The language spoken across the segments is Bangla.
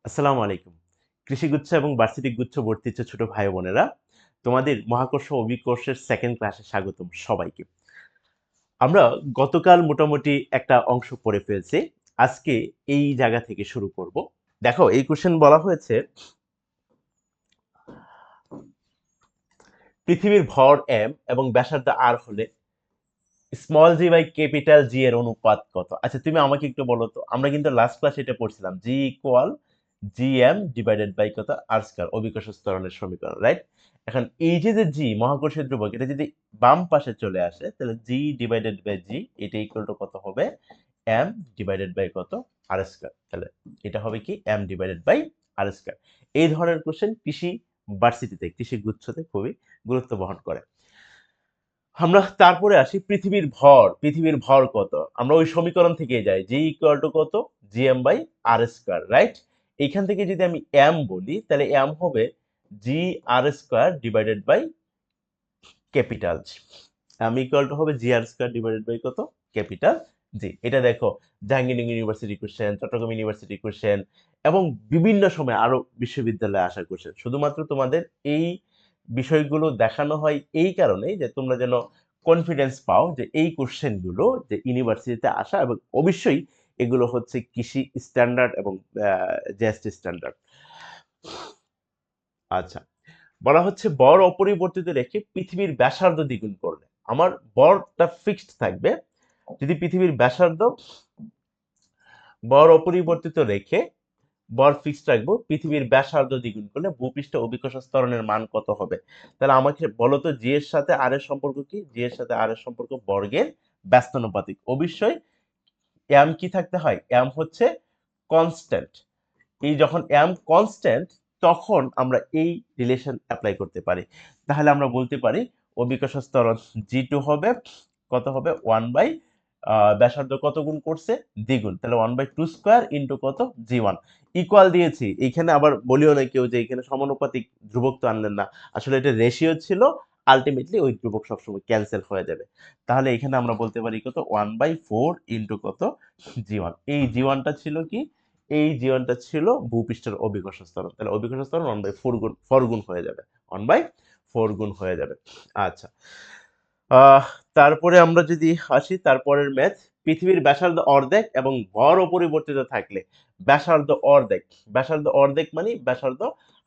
আসসালামু আলাইকুম। কৃষিগুচ্ছ এবং ভার্সিটি গুচ্ছ ভর্তিচ্ছ ছোট ভাই বোনেরা, তোমাদের মহাকর্ষ অভিকর্ষের সেকেন্ড ক্লাসে স্বাগতম সবাইকে। আমরা গতকাল মোটামুটি একটা অংশ পড়ে ফেলছি। আজকে এই জায়গা থেকে শুরু করব। দেখো এই কোশ্চেন বলা হয়েছে পৃথিবীর ভর m এবং ব্যাসার্ধ r হলে small G by capital G এর অনুপাত কত? আচ্ছা তুমি আমাকে একটু বলো তো, আমরা কিন্তু লাস্ট ক্লাসে এটা পড়ছিলাম, G equal G M divided by কত আর স্কয়ার, অভিকর্ষ ত্বরণের সমীকরণ, রাইট? এখন এই যে জি মহাকর্ষীয় ধ্রুবক, এটা যদি বাম পাশে চলে আসে তাহলে জি ডিভাইডেড বাই জি এটা ইকুয়াল টু কত হবে? এম ডিভাইডেড বাই কত? R square. তাহলে এটা হবে কি M divided by R square. এই ধরনের কোশ্চেন কৃষি ভার্সিটিতে, কৃষি গুচ্ছতে খুবই গুরুত্ব বহন করে। আমরা তারপরে আসি পৃথিবীর ভর কত? আমরা ওই সমীকরণ থেকে যাই, জি ইকুয়াল টু কত? G M by R square, right? এইখান থেকে যদি আমি এম বলি তাহলে এম হবে G R square divided by capital G. M equal to হবে G R square divided by কত? Capital G. এটা দেখো Jahangirnagar university question, Chattogram university question এবং বিভিন্ন সময় আরো বিশ্ববিদ্যালয়ে আসা কোশ্চেন। শুধুমাত্র তোমাদের এই বিষয়গুলো দেখানো হয় এই কারণেই যে তোমরা যেন কনফিডেন্স পাও যে এই কোশ্চেনগুলো যে ইউনিভার্সিটিতে আসা, এবং অবশ্যই এগুলো হচ্ছে কৃষি স্ট্যান্ডার্ড এবং জিএসটি স্ট্যান্ডার্ড। আচ্ছা, বলা হচ্ছে বর অপরিবর্তিত রেখে পৃথিবীর ব্যাসার্ধ দ্বিগুণ করলে আমার বরটা ফিক্সড থাকবে। যদি পৃথিবীর ব্যাসার্ধ বর অপরিবর্তিত রেখে বর ফিক্সড রাখবো, পৃথিবীর ব্যাসার্ধ দ্বিগুণ করলে ভূপৃষ্ঠ অভিকর্ষ ত্বরণের মান কত হবে? তাহলে আমাকে বলো তো, জি এর সাথে আর এর সম্পর্ক কি? জি এর সাথে আর এর সম্পর্ক বর্গের ব্যস্তানুপাতিক। অবশ্যই এম কি থাকতে হয়? এম হচ্ছে কনস্ট্যান্ট। এই যখন এম কনস্ট্যান্ট তখন আমরা এই রিলেশন অ্যাপ্লাই করতে পারি। তাহলে আমরা বলতে পারি অভিকর্ষ ত্বরণ জি টু হবে কত? হবে ওয়ান বাই ব্যাসার্ধ কত গুণ করছে? দ্বিগুণ। তাহলে one by two square into কত? G one. ইকুয়াল দিয়েছি, এইখানে আবার বলিও না কেউ যে এখানে সমানুপাতিক ধ্রুবক তো আনলেন না, আসলে এটা রেশিও ছিল। আলটিমেটলি ওই ধ্রুবক সবসময় ক্যান্সেল হয়ে যাবে। তাহলে এখানে আমরা বলতে পারি কত? ওয়ান বাই ফোর ইন্টু কত? G one. এই জি ওয়ানটা ছিল কি? এই জীবনটা ছিল ভূপৃষ্ঠের অভিকর্ষ ত্বরণ। তাহলে অভিকর্ষ ত্বরণ ওয়ান বাই ফোর গুণ হয়ে যাবে। ওয়ান বাই ফোর গুণ হয়ে যাবে। আচ্ছা, আহ তারপরে আমরা যদি আসি তারপরের ম্যাথ, পৃথিবীর ব্যাসার্ধ অর্ধেক এবং ভর অপরিবর্তিত থাকলে ব্যাসার্ধ অর্ধেক, ব্যাসার্ধ অর্ধেক মানে ব্যাসার্ধ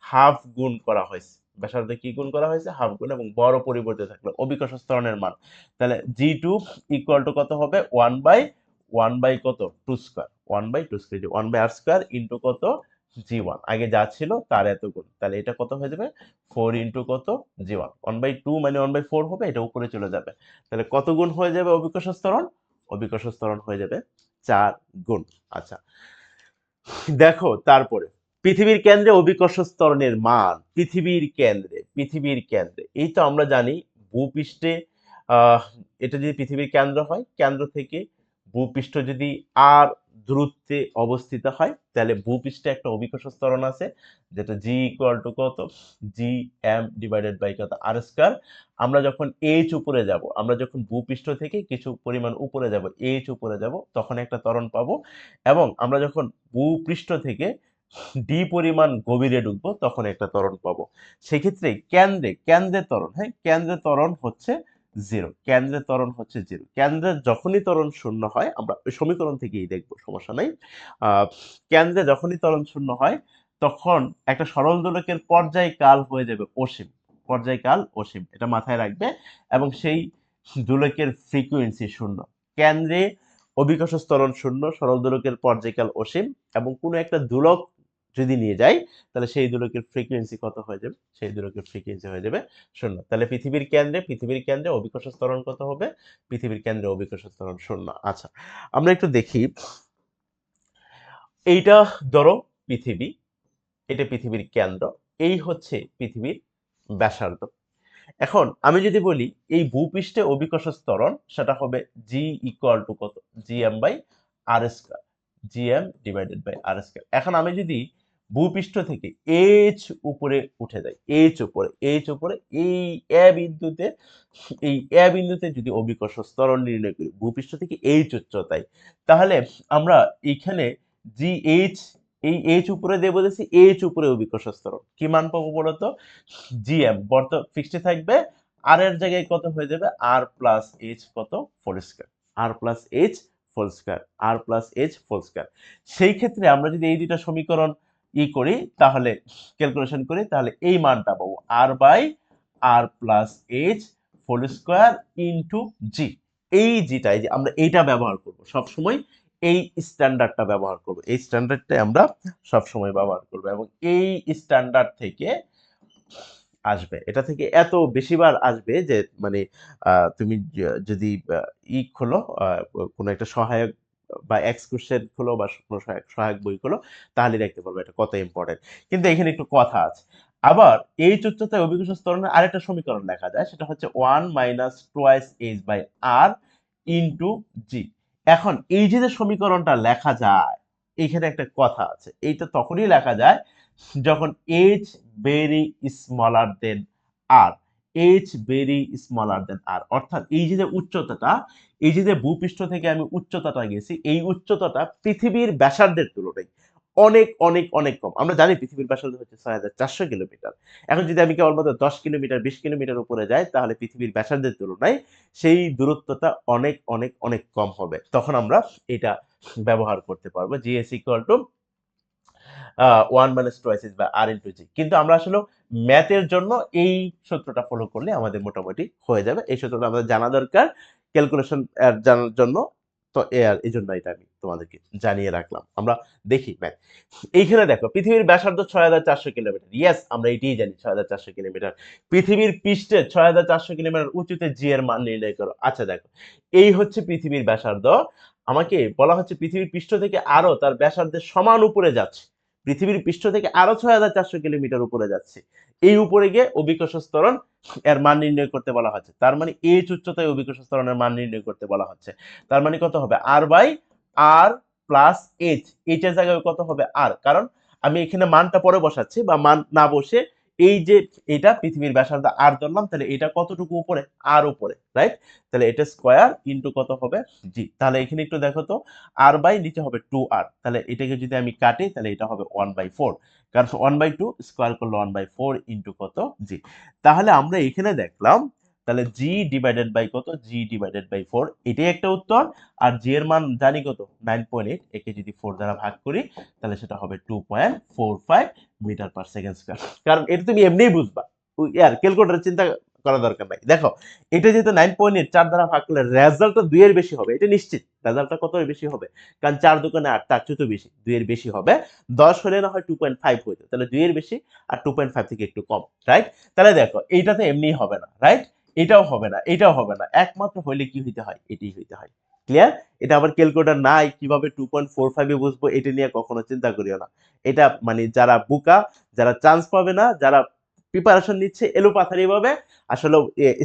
হাফ গুণ করা হয়েছে। ব্যাসার্ধ কি গুণ করা হয়েছে? হাফ গুণ। এবং বর অপরিবর্তিত থাকলে অভিকর্ষ ত্বরণের মান, তাহলে জি টু ইকুয়াল টু কত হবে? ওয়ান বাই কত? Two square. One by two square, one by R square into কত? G one. আগে যা ছিল তার এত গুণ। তাহলে এটা কত হয়ে যাবে? ফোর ইন্টু কত? G one. One by two মানে ওয়ান বাই ফোর হবে, এটা উপরে চলে যাবে। তাহলে কত গুণ হয়ে যাবে অভিকর্ষ ত্বরণ? অভিকর্ষ ত্বরণ হয়ে যাবে চার গুণ। আচ্ছা, দেখো তারপরে পৃথিবীর কেন্দ্রে অভিকর্ষ ত্বরণের মান, পৃথিবীর কেন্দ্রে এই তো আমরা জানি ভূপৃষ্ঠে, আহ এটা যদি পৃথিবীর কেন্দ্র হয়, কেন্দ্র থেকে ভূপৃষ্ঠ যদি আর দূরত্বে অবস্থিত হয় তাহলে ভূপৃষ্ঠে একটা অভিকর্ষ ত্বরণ আছে, যেটা জি ইকুয়াল টু কত? জি এম ডিভাইডেড বাই কত? R square. আমরা যখন এইচ উপরে যাব, আমরা যখন ভূপৃষ্ঠ থেকে কিছু পরিমাণ উপরে যাব, এইচ উপরে যাব, তখন একটা ত্বরণ পাবো। এবং আমরা যখন ভূপৃষ্ঠ থেকে ডি পরিমাণ গভীরে ঢুকবো তখন একটা ত্বরণ পাবো। সেক্ষেত্রে কেন্দ্রে ত্বরণ, হ্যাঁ, কেন্দ্রে ত্বরণ হচ্ছে জিরো। কেন্দ্রে ত্বরণ হচ্ছে জিরো। কেন্দ্রে যখনই ত্বরণ শূন্য হয়, আমরা ওই সমীকরণ থেকেই দেখবো, সমস্যা নাই। আহ কেন্দ্রে যখনই ত্বরণ শূন্য হয় তখন একটা সরল দোলকের পর্যায়কাল হয়ে যাবে অসীম। পর্যায়কাল অসীম, এটা মাথায় রাখবে। এবং সেই দোলকের ফ্রিকোয়েন্সি শূন্য। কেন্দ্রে অভিকর্ষ ত্বরণ শূন্য, সরল দোলকের পর্যায়কাল অসীম, এবং কোনো একটা দোলক যদি নিয়ে যাই তাহলে সেই দোলকের ফ্রিকোয়েন্সি কত হয়ে যাবে? সেই দোলকের ফ্রিকোয়েন্সি হয়ে যাবে শূন্য। তাহলে পৃথিবীর কেন্দ্রে অভিকর্ষ ত্বরণ কত হবে? পৃথিবীর কেন্দ্রে অভিকর্ষ ত্বরণ শূন্য। আচ্ছা, আমরা একটু দেখি, এইটা ধরো পৃথিবী, এটা পৃথিবীর কেন্দ্র, এই হচ্ছে পৃথিবীর ব্যাসার্ধ। এখন আমি যদি বলি এই ভূপৃষ্ঠে অভিকর্ষ ত্বরণ, সেটা হবে জি ইকুয়াল টু কত? G M by R square. G M divided by R square. এখন আমি যদি ভূপৃষ্ঠ থেকে এইচ উপরে উঠে যাই, এইচ উপরে এই এ বিন্দুতে, এই এ বিন্দুতে যদি অভিকর্ষ ত্বরণ নির্ণয় করি ভূপৃষ্ঠ থেকে এইচ উচ্চতায়, তাহলে আমরা এইখানে জি এইচ এই এইচ উপরে দিয়ে বলেছি এইচ উপরে অভিকর্ষ ত্বরণ, কি মান পাবো বলতো? জিএম বর্ত ফিক্সড থাকবে, আর এর জায়গায় কত হয়ে যাবে? আর প্লাস এইচ কত? হোল স্কয়ার, আর প্লাস এইচ হোল স্কয়ার, আর প্লাস এইচ হোল স্কয়ার। সেই ক্ষেত্রে আমরা যদি এই দুইটা সমীকরণ করি, তাহলে ক্যালকুলেশন করি, তাহলে এই মানটা পাবো R by R plus H whole square into G. এই যেটাই যে আমরা এইটা ব্যবহার করব সব সময়, এই স্ট্যান্ডার্ডটা ব্যবহার করব, এই স্ট্যান্ডার্ডটাই আমরা সব সময় ব্যবহার করব, এবং এই স্ট্যান্ডার্ড থেকে আসবে, এটা থেকে এত বেশিবার আসবে যে মানে তুমি যদি খোলো, কোনো একটা সহায়ক বা এক্সকুরশন খোলো বা কোনো সহায়ক বই খোলো, তাহলে দেখতে পারবে এটা কত ইম্পর্টেন্ট। কিন্তু এখানে একটু কথা আছে। আবার এই উচ্চতায় অভিকর্ষ ত্বরণের আরেকটা সমীকরণ লেখা যায়, সেটা হচ্ছে 1 minus twice H by R into G. এখন এই যে যে সমীকরণটা লেখা যায়, এইখানে একটা কথা আছে, এইটা তখনই লেখা যায় যখন এইচ ভেরি স্মলার দেন আর, এইচ ভেরি স্মলার দেন আর, অর্থাৎ এই যে উচ্চতাটা, এই যে ভূপৃষ্ঠ থেকে আমি উচ্চতাটা গেছি, এই উচ্চতাটা পৃথিবীর ব্যাসার্ধের তুলনায় অনেক অনেক অনেক কম। আমরা জানি পৃথিবীর ব্যাসার্ধ হচ্ছে ৬,৪০০ কিলোমিটার। এখন যদি আমি কেবলমাত্র ১০ কিলোমিটার ২০ কিলোমিটার উপরে যাই, তাহলে পৃথিবীর ব্যাসার্ধের তুলনায় সেই দূরত্বটা অনেক অনেক অনেক কম হবে। তখন আমরা এটা ব্যবহার করতে পারবো, GS equal to 1 minus twice বা আর ইন্টু জি। কিন্তু আমরা আসলে ম্যাথের জন্য এই সূত্রটা ফলো করলে আমাদের মোটামুটি হয়ে যাবে। এই সূত্রটা আমাদের জানা দরকার ক্যালকুলেশন জানার জন্য। তো এই জন্য এটা আমি তোমাদেরকে জানিয়ে রাখলাম। আমরা দেখি ম্যাথ। এইখানে দেখো পৃথিবীর ব্যাসার্ধ ৬,৪০০ কিলোমিটার। ইয়েস, আমরা এটাই জানি ৬,৪০০ কিলোমিটার। পৃথিবীর পৃষ্ঠে ৬,৪০০ কিলোমিটার উঁচুতে জি এর মান নির্ণয় করো। আচ্ছা দেখো, এই হচ্ছে পৃথিবীর ব্যাসার্ধ। আমাকে বলা হচ্ছে পৃথিবীর পৃষ্ঠ থেকে আরো তার ব্যাসার্ধের সমান উপরে যাচ্ছে, পৃথিবীর পৃষ্ঠ থেকে আরো ৬,৪০০ কিলোমিটার উপরে যাচ্ছে। এই উপরে গিয়ে অভিকর্ষ ত্বরণ এর মান নির্ণয় করতে বলা হচ্ছে। তার মানে এইচ উচ্চতায় অভিকর্ষ ত্বরণের মান নির্ণয় করতে বলা হচ্ছে। তার মানে কত হবে? R by R plus H, H এর জায়গায় কত হবে? আর, কারণ আমি এখানে মানটা পরে বসাচ্ছি, বা মান না বসে এই যে এটা পৃথিবীর ব্যাসার্ধ আর ধরলাম, তাহলে এটা কতটুকু উপরে? আর উপরে, রাইট? তাহলে এটা স্কয়ার ইনটু কত হবে? জি। তাহলে এখানে একটু দেখো তো, আর বাই নিচে হবে 2r, তাহলে এটাকে যদি আমি কাটি তাহলে এটা হবে 1/4, কারণ 1/2 স্কয়ার করলে 1/4 ইনটু কত? জি। তাহলে আমরা এখানে দেখলাম, তাহলে জি ডিভাইডেড বাই কত? জি ডিভাইডেড বাই 4, এটাই একটা উত্তর। আর জি এর মান জানি কত? 9.8, একে যদি 4 দ্বারা ভাগ করি তাহলে সেটা হবে 2.45 মিটার পার সেকেন্ড স্কয়ার। কারণ এটা তুমি এমনিই বুঝবা, আর ক্যালকুলেটর চিন্তা করা দরকার নাই। দেখো, এটা যেহেতু 9.8 4 দ্বারা ভাগ করলে রেজাল্টটা 2 এর বেশি হবে, এটা নিশ্চিত। রেজাল্টটা কত এর বেশি হবে? কারণ 4 দুগুণে 8, তার চেয়ে তো বেশি, 2 এর বেশি হবে। 10 হলে না হয় 2.5 হইতো, তাহলে 2 এর বেশি আর 2.5 থেকে একটু কম, রাইট? তাহলে দেখো এইটাতে এমনিই হবে না, রাইট? এটাও হবে না, এটাও হবে না, একমাত্র হইলে কি হইতে হয়? এটাই হইতে হয়। ক্লিয়ার? এটা আবার ক্যালকুলেটর নাই, কিভাবে 2.45 এ বুঝবো এটা নিয়ে কখনো চিন্তা করিও না। এটা মানে যারা বোকা, যারা চান্স পাবে না, যারা প্রিপারেশন নিচ্ছে এলোপাথারি ভাবে, আসলে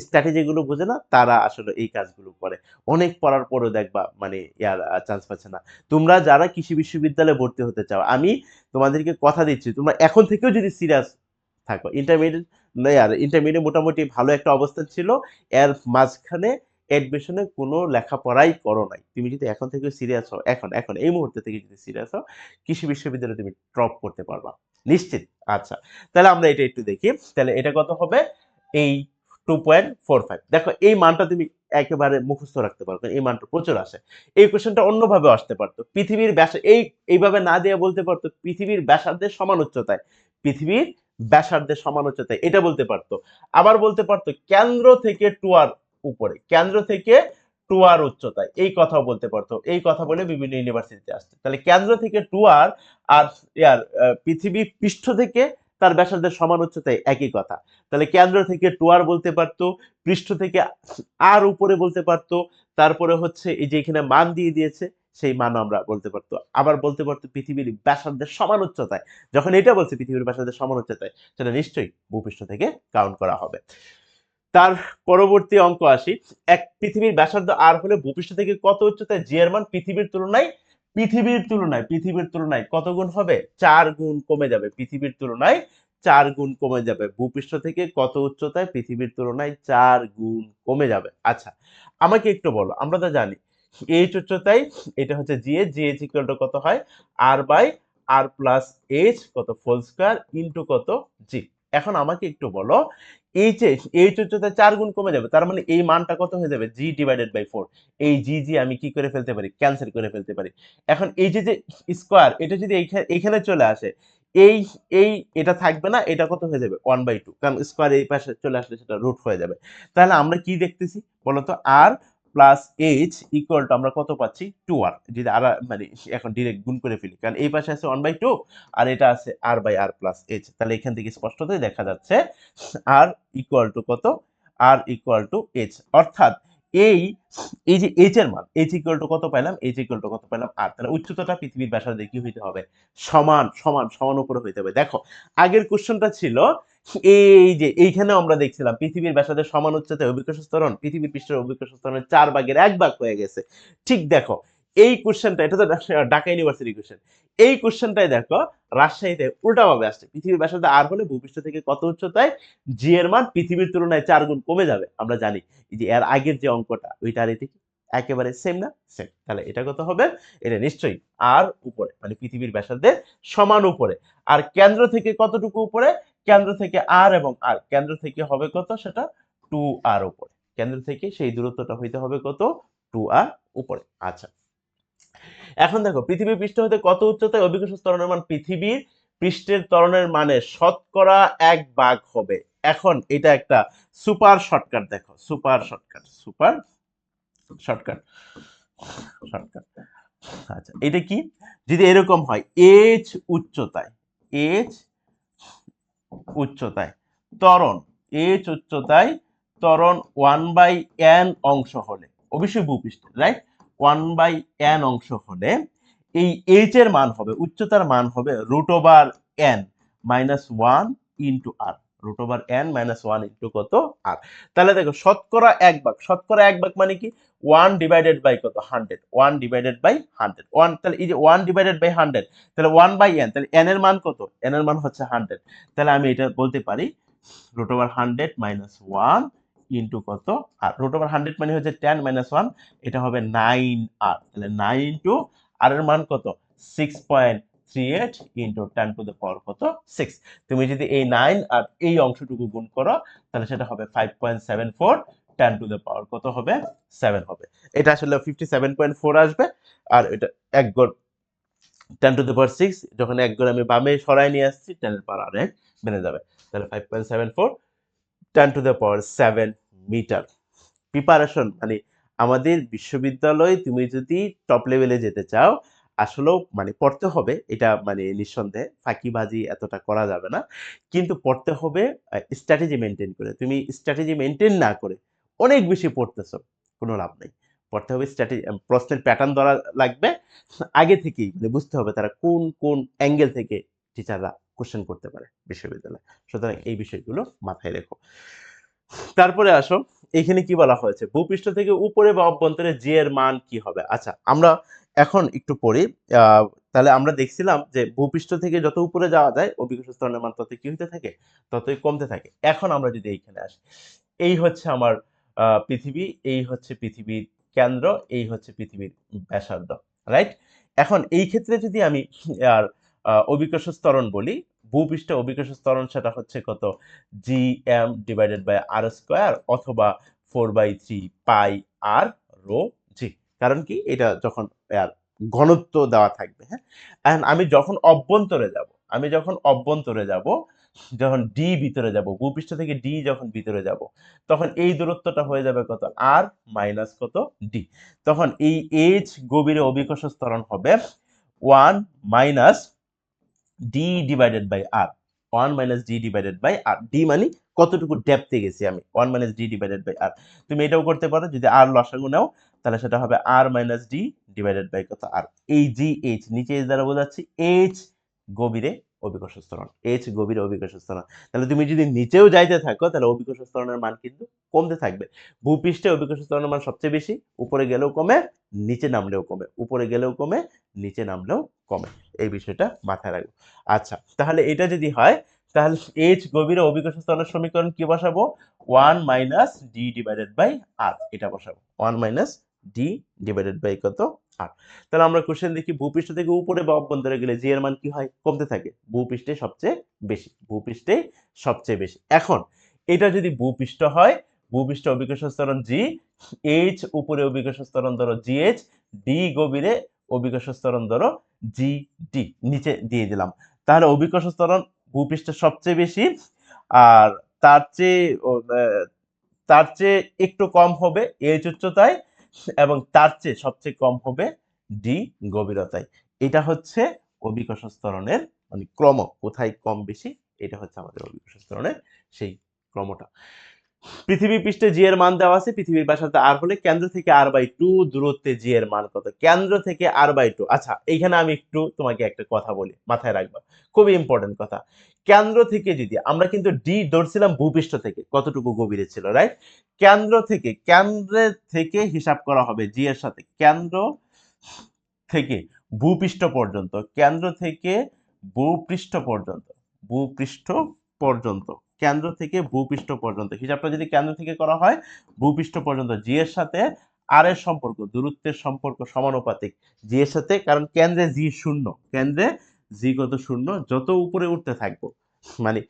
স্ট্র্যাটেজি গুলো বোঝে না, তারা আসলে এই কাজগুলো করে। অনেক পড়ার পরেও দেখবা মানে ইয়ার চান্স পাচ্ছে না। তোমরা যারা কৃষি বিশ্ববিদ্যালয়ে ভর্তি হতে চাও, আমি তোমাদেরকে কথা দিচ্ছি, তোমরা এখন থেকেও যদি সিরিয়াস থাকো, ইন্টারমিডিয়েট মোটামুটি ভালো একটা অবস্থান ছিল, এর মাঝখানে অ্যাডমিশনে কোনো লেখাপড়াই করো নাই, তুমি যদি এখন থেকে সিরিয়াস হও, এখন এখন এই মুহূর্তে থেকে যদি সিরিয়াস হও, কৃষি বিশ্ববিদ্যালয়ে তুমি ড্রপ করতে পারবা নিশ্চিত। আচ্ছা, তাহলে আমরা এটা একটু দেখি। তাহলে এটা কত হবে? এই 2.45। দেখো এই মানটা তুমি একেবারে মুখস্থ রাখতে পারো, কারণ এই মানটা প্রচুর আসে। এই কোশ্চেনটা অন্যভাবে আসতে পারতো, পৃথিবীর ব্যাস এইভাবে না দিয়ে বলতে পারতো পৃথিবীর ব্যাসার্ধের সমান উচ্চতায়, পৃথিবীর ব্যাসার্ধের সমান উচ্চতায়, এটা বলতে পারতো। আবার বলতে পারতো কেন্দ্র থেকে টুয়ার উপরে, কেন্দ্র থেকে টুয়ার উচ্চতায়, এই কথাও বলতে পারতো। এই কথা বলে বিভিন্ন ইউনিভার্সিটিতে আসছে। তাহলে কেন্দ্র থেকে টুয়ার আর পৃথিবী পৃষ্ঠ থেকে তার ব্যাসার্ধের সমান উচ্চতায়, একই কথা। তাহলে কেন্দ্র থেকে টুয়ার বলতে পারতো, পৃষ্ঠ থেকে আর উপরে বলতে পারতো, তারপরে হচ্ছে এই যে এখানে মান দিয়ে দিয়েছে, সেই মান আমরা বলতে পারতো। আবার বলতে পারতো পৃথিবীর ব্যাসার্ধের সমান উচ্চতায়। যখন এটা বলছে পৃথিবীর ব্যাসার্ধের সমান উচ্চতায়, সেটা নিশ্চয়ই ভূপৃষ্ঠ থেকে কাউন্ট করা হবে। তার পরবর্তী অঙ্ক আসি। এক পৃথিবীর ব্যাসার্ধ আর হলে ভূপৃষ্ঠ থেকে কত উচ্চতায় জি এর মান পৃথিবীর তুলনায় কত গুণ হবে? 4 গুণ কমে যাবে, পৃথিবীর তুলনায় 4 গুণ কমে যাবে। ভূপৃষ্ঠ থেকে কত উচ্চতায়? পৃথিবীর তুলনায় 4 গুণ কমে যাবে। আচ্ছা, আমাকে একটু বলো, আমরা তো জানি এইচ উচ্চতায় এটা হচ্ছে জিএইচ, জিএইচ ইকুয়াল টু কত হয়? আর বাই আর প্লাস এইচ কত হোল স্কয়ার ইন্টু কত জি। এখন আমাকে একটু বলো এইচ উচ্চতায় 4 গুণ কমে যাবে, তার মানে এই মানটা কত হয়ে যাবে জি ডিভাইডেড বাই 4। এই জি জি আমি কি করে ফেলতে পারি, ক্যান্সেল করে ফেলতে পারি। এখন এই যে যে স্কয়ার এটা যদি এইখানে চলে আসে, এই এই এটা থাকবে না, এটা কত হয়ে যাবে 1/2, কারণ স্কয়ার এই পাশে চলে আসলে সেটা রুট হয়ে যাবে। তাহলে আমরা কি দেখতেছি বলতো, আর প্লাস এইচ ইকুয়াল টু আমরা কত পাচ্ছি 2r। যদি আর মানে এখন ডিরেক্ট গুণ করে ফেলি, কারণ এই পাশে আছে 1/2 আর এটা আছে আর বাই আর প্লাস এইচ, তাহলে এখান থেকে স্পষ্টতই দেখা যাচ্ছে আর ইকুয়াল টু কত, আর ইকুয়াল টু এইচ। অর্থাৎ এই এই যে এইচ এর মান, এইচ ইকুয়াল টু কত পাইলাম, এইচ ইকুয়াল টু কত পাইলাম আর। তাহলে উচ্চতাটা পৃথিবীর ব্যাসার্ধে কি হইতে হবে, সমান সমান সমান উপরে হইতে হবে। দেখো আগের কোশ্চেনটা ছিল এই যে এইখানেও আমরা দেখছিলাম পৃথিবীর ব্যাসার্ধের সমান উচ্চতায় অভিকর্ষ ত্বরণ পৃথিবীর পৃষ্ঠের অভিকর্ষ ত্বরণের 4/1 হয়ে গেছে। ঠিক দেখো এই কোশ্চেনটা, এটা তো ঢাকা ইউনিভার্সিটি কোশ্চেন, এই কোশ্চেনটাই দেখো রাজশাহীতে উল্টাভাবে আসছে। পৃথিবীর ব্যাসার্ধ আর হলে ভূপৃষ্ঠ থেকে কত উচ্চতায় জি এর মান পৃথিবীর তুলনায় 4 গুণ কমে যাবে। আমরা জানি এই যে এর আগের যে অঙ্কটা ওইটা আর এটা কি একেবারে সেম না, সেম। তাহলে এটা কত হবে, এটা নিশ্চয়ই আর উপরে, মানে পৃথিবীর ব্যাসার্ধের সমান উপরে। আর কেন্দ্র থেকে কতটুকু উপরে, কেন্দ্র থেকে আর এবং আর, কেন্দ্র থেকে হবে কত সেটা 2r উপরে, কেন্দ্র থেকে সেই দূরত্বটা হইতে হবে কত 2r উপরে। আচ্ছা এখন দেখো পৃথিবীর পৃষ্ঠ হতে কত উচ্চতায় অভিকর্ষ ত্বরণের মান পৃথিবীর পৃষ্ঠের ত্বরণের মানের শতকরা 1 ভাগ হবে। এখন এটা একটা সুপার শর্টকাট, দেখো super shortcut, super shortcut, shortcut. আচ্ছা এটা কি, যদি এরকম হয় এইচ উচ্চতায়, এইচ উচ্চতায় ত্বরণ, এইচ উচ্চতায় ত্বরণ 1/n অংশ হলে, অবশ্যই ভূপৃষ্ঠে রাইট, 1/n অংশ হলে এই এইচ এর মান হবে, উচ্চতার মান হবে √n মাইনাস 1 ইন্টু আর, √n মাইনাস 1 ইন্টু কত আর। তাহলে দেখো শতকরা 1 ভাগ, শতকরা 1 ভাগ মানে কি 1 ডিভাইডেড বাই কত 100, 1 ডিভাইডেড বাই 100, 1, তাহলে এই যে 1 ডিভাইডেড বাই 100, তাহলে 1/n, তাহলে n এর মান কত, n এর মান হচ্ছে 100। তাহলে আমি এটা বলতে পারি √100 মাইনাস 1 ইন্টু কত আর, √100 মানে হচ্ছে 10 মাইনাস 1, এটা হবে 9r। তাহলে 9 ইন্টু আর এর মান কত 6.38 ইন্টু 10 টু দ্য পাওয়ার কত 6। তুমি যদি এই 9 আর এই অংশটুকু গুণ করো তাহলে সেটা হবে 5.74, 10 টু দ্য পাওয়ার কত হবে 7 হবে। এটা আসলে 57.4 আসবে। আর এটা এক গড় 10 টু দ্য পাওয়ার 6, যখন এক গড় আমি বামে সরাই নিয়ে আসছি 10 এর পাওয়ার আর এক বেড়ে যাবে। তাহলে 5.74, 10 to the power 7 metre. Preparation মানে আমাদের বিশ্ববিদ্যালয়ে তুমি যদি টপ লেভেলে যেতে চাও আসলেও মানে পড়তে হবে, এটা মানে নিঃসন্দেহে ফাঁকিবাজি এতটা করা যাবে না, কিন্তু পড়তে হবে স্ট্র্যাটেজি মেনটেন করে। তুমি স্ট্র্যাটেজি মেনটেন না করে অনেক বেশি পড়তেছো, কোনো লাভ নেই। পড়তে হবে স্ট্র্যাটেজি, প্রশ্নের প্যাটার্ন ধরা লাগবে আগে থেকেই, মানে বুঝতে হবে তারা কোন কোন অ্যাঙ্গেল থেকে টিচাররা কোশ্চেন করতে পারে বিশ্ববিদ্যালয়ে। সুতরাং এই বিষয়গুলো মাথায় রেখো। তারপরে আসো, এখানে কি বলা হয়েছে, ভূপৃষ্ঠ থেকে উপরে বা অভ্যন্তরে জি এর মান কি হবে। আচ্ছা আমরা এখন একটু পড়ি। তাহলে আমরা দেখছিলাম যে ভূপৃষ্ঠ থেকে যত উপরে যাওয়া যায় অভিকর্ষ ত্বরণের মান তত কি হতে থাকে, ততই কমতে থাকে। এখন আমরা যদি এইখানে আসি, এই হচ্ছে আমার পৃথিবী, এই হচ্ছে পৃথিবীর কেন্দ্র, এই হচ্ছে পৃথিবীর ব্যাসার্ধ, রাইট। এখন এই ক্ষেত্রে যদি আমি আর অভিকর্ষ ত্বরণ বলি, ভূপৃষ্ঠে অভিকর্ষ ত্বরণ সেটা হচ্ছে কত G M divided by R square অথবা 4/3 পাই আর রো জি। কারণ কি এটা যখন আর ঘনত্ব দেওয়া থাকবে, হ্যাঁ। এখন আমি যখন অভ্যন্তরে যাব, আমি যখন অভ্যন্তরে যাব, যখন ডি ভিতরে যাব, ভূপৃষ্ঠ থেকে ডি যখন ভিতরে যাব, তখন এই দূরত্বটা হয়ে যাবে কত আর মাইনাস কত ডি। তখন এই এইচ গভীরে অভিকর্ষ ত্বরণ হবে 1 minus D divided by R, 1 minus D divided by R, D মানে কতটুকু ডেপথে গেছি আমি, 1 minus D divided by R. তুমি এটাও করতে পারো, যদি আর লসাগু নাও তাহলে সেটা হবে আর মাইনাস ডি ডিভাইডেড বাই কত আর। এই জি এইচ নিচে এইচ দ্বারা বোঝাচ্ছি এইচ গভীরে অভিকর্ষ ত্বরণ, এইচ গভীরে অভিকর্ষ ত্বরণ। তাহলে তুমি যদি নিচেও যাইতে থাকো তাহলে অভিকর্ষ ত্বরণের মান কিন্তু কমতে থাকবে। ভূপৃষ্ঠে অভিকর্ষ ত্বরণের মান সবচেয়ে বেশি, উপরে গেলেও কমে, নিচে নামলেও কমে, উপরে গেলেও কমে, নিচে নামলেও কমে। এই বিষয়টা মাথায় রাখবো। আচ্ছা তাহলে এটা যদি হয় তাহলে এইচ গভীরে অভিকর্ষ ত্বরণের সমীকরণ কি বসাবো, 1 minus D divided by R, এটা বসাবো 1 মাইনাস ডি ডিভাইডেড বাই কত আর। তাহলে আমরা কোশ্চেন দেখি ভূপৃষ্ঠ থেকে উপরে বা অভ্যন্তরে গেলে জি এর মান কি হয়, কমতে থাকে, ভূপৃষ্ঠে সবচেয়ে বেশি, ভূপৃষ্ঠে সবচেয়ে বেশি। এখন এটা যদি ভূপৃষ্ঠ হয়, ভূপৃষ্ঠ অভিকর্ষ ত্বরণ জি, এইচ উপরে অভিকর্ষ ত্বরণ ধরো জি এইচ, ডি গভীরে অভিকর্ষ ত্বরণ ধরো জি ডি, নিচে দিয়ে দিলাম। তাহলে অভিকর্ষ ত্বরণ ভূপৃষ্ঠে সবচেয়ে বেশি, আর তার চেয়ে তার চেয়ে একটু কম হবে এইচ উচ্চতায়, এবং তার চেয়ে সবচেয়ে কম হবে ডি গভীরতায়। এটা হচ্ছে অভিকর্ষ ত্বরণের মানে ক্রম, কোথায় কম বেশি, এটা হচ্ছে আমাদের অভিকর্ষ ত্বরণের সেই ক্রমটা। পৃথিবী পৃষ্ঠে জি এর মান দেওয়া আছে, পৃথিবীর ব্যাসার্ধ আর হলে কেন্দ্র থেকে আর বাই টু দূরত্বে জি এর মান কত, কেন্দ্র থেকে আর বাই টু। আচ্ছা এইখানে আমি একটু তোমাকে একটা কথা বলি, মাথায় রাখবা, খুবই ইম্পর্টেন্ট কথা। কেন্দ্র থেকে যদি আমরা কিন্তু ডি ধরছিলাম ভূপৃষ্ঠ থেকে কতটুকু গভীরে ছিল, রাইট? কেন্দ্রের থেকে হিসাব করা হবে জি এর সাথে, কেন্দ্র থেকে ভূপৃষ্ঠ পর্যন্ত, কেন্দ্র থেকে ভূপৃষ্ঠ পর্যন্ত, ভূপৃষ্ঠ পর্যন্ত, কেন্দ্র থেকে ভূপৃষ্ঠ পর্যন্ত হিসাবটা যদি কেন্দ্র থেকে করা হয় ভূপৃষ্ঠ পর্যন্ত, জি এর সাথে আর এর সম্পর্ক, দূরত্বের সম্পর্ক সমানুপাতিক জি এর সাথে, কারণ কেন্দ্রে জি শূন্য, কেন্দ্রে জি কত শূন্য, যত উপরে উঠতে থাকবো মানে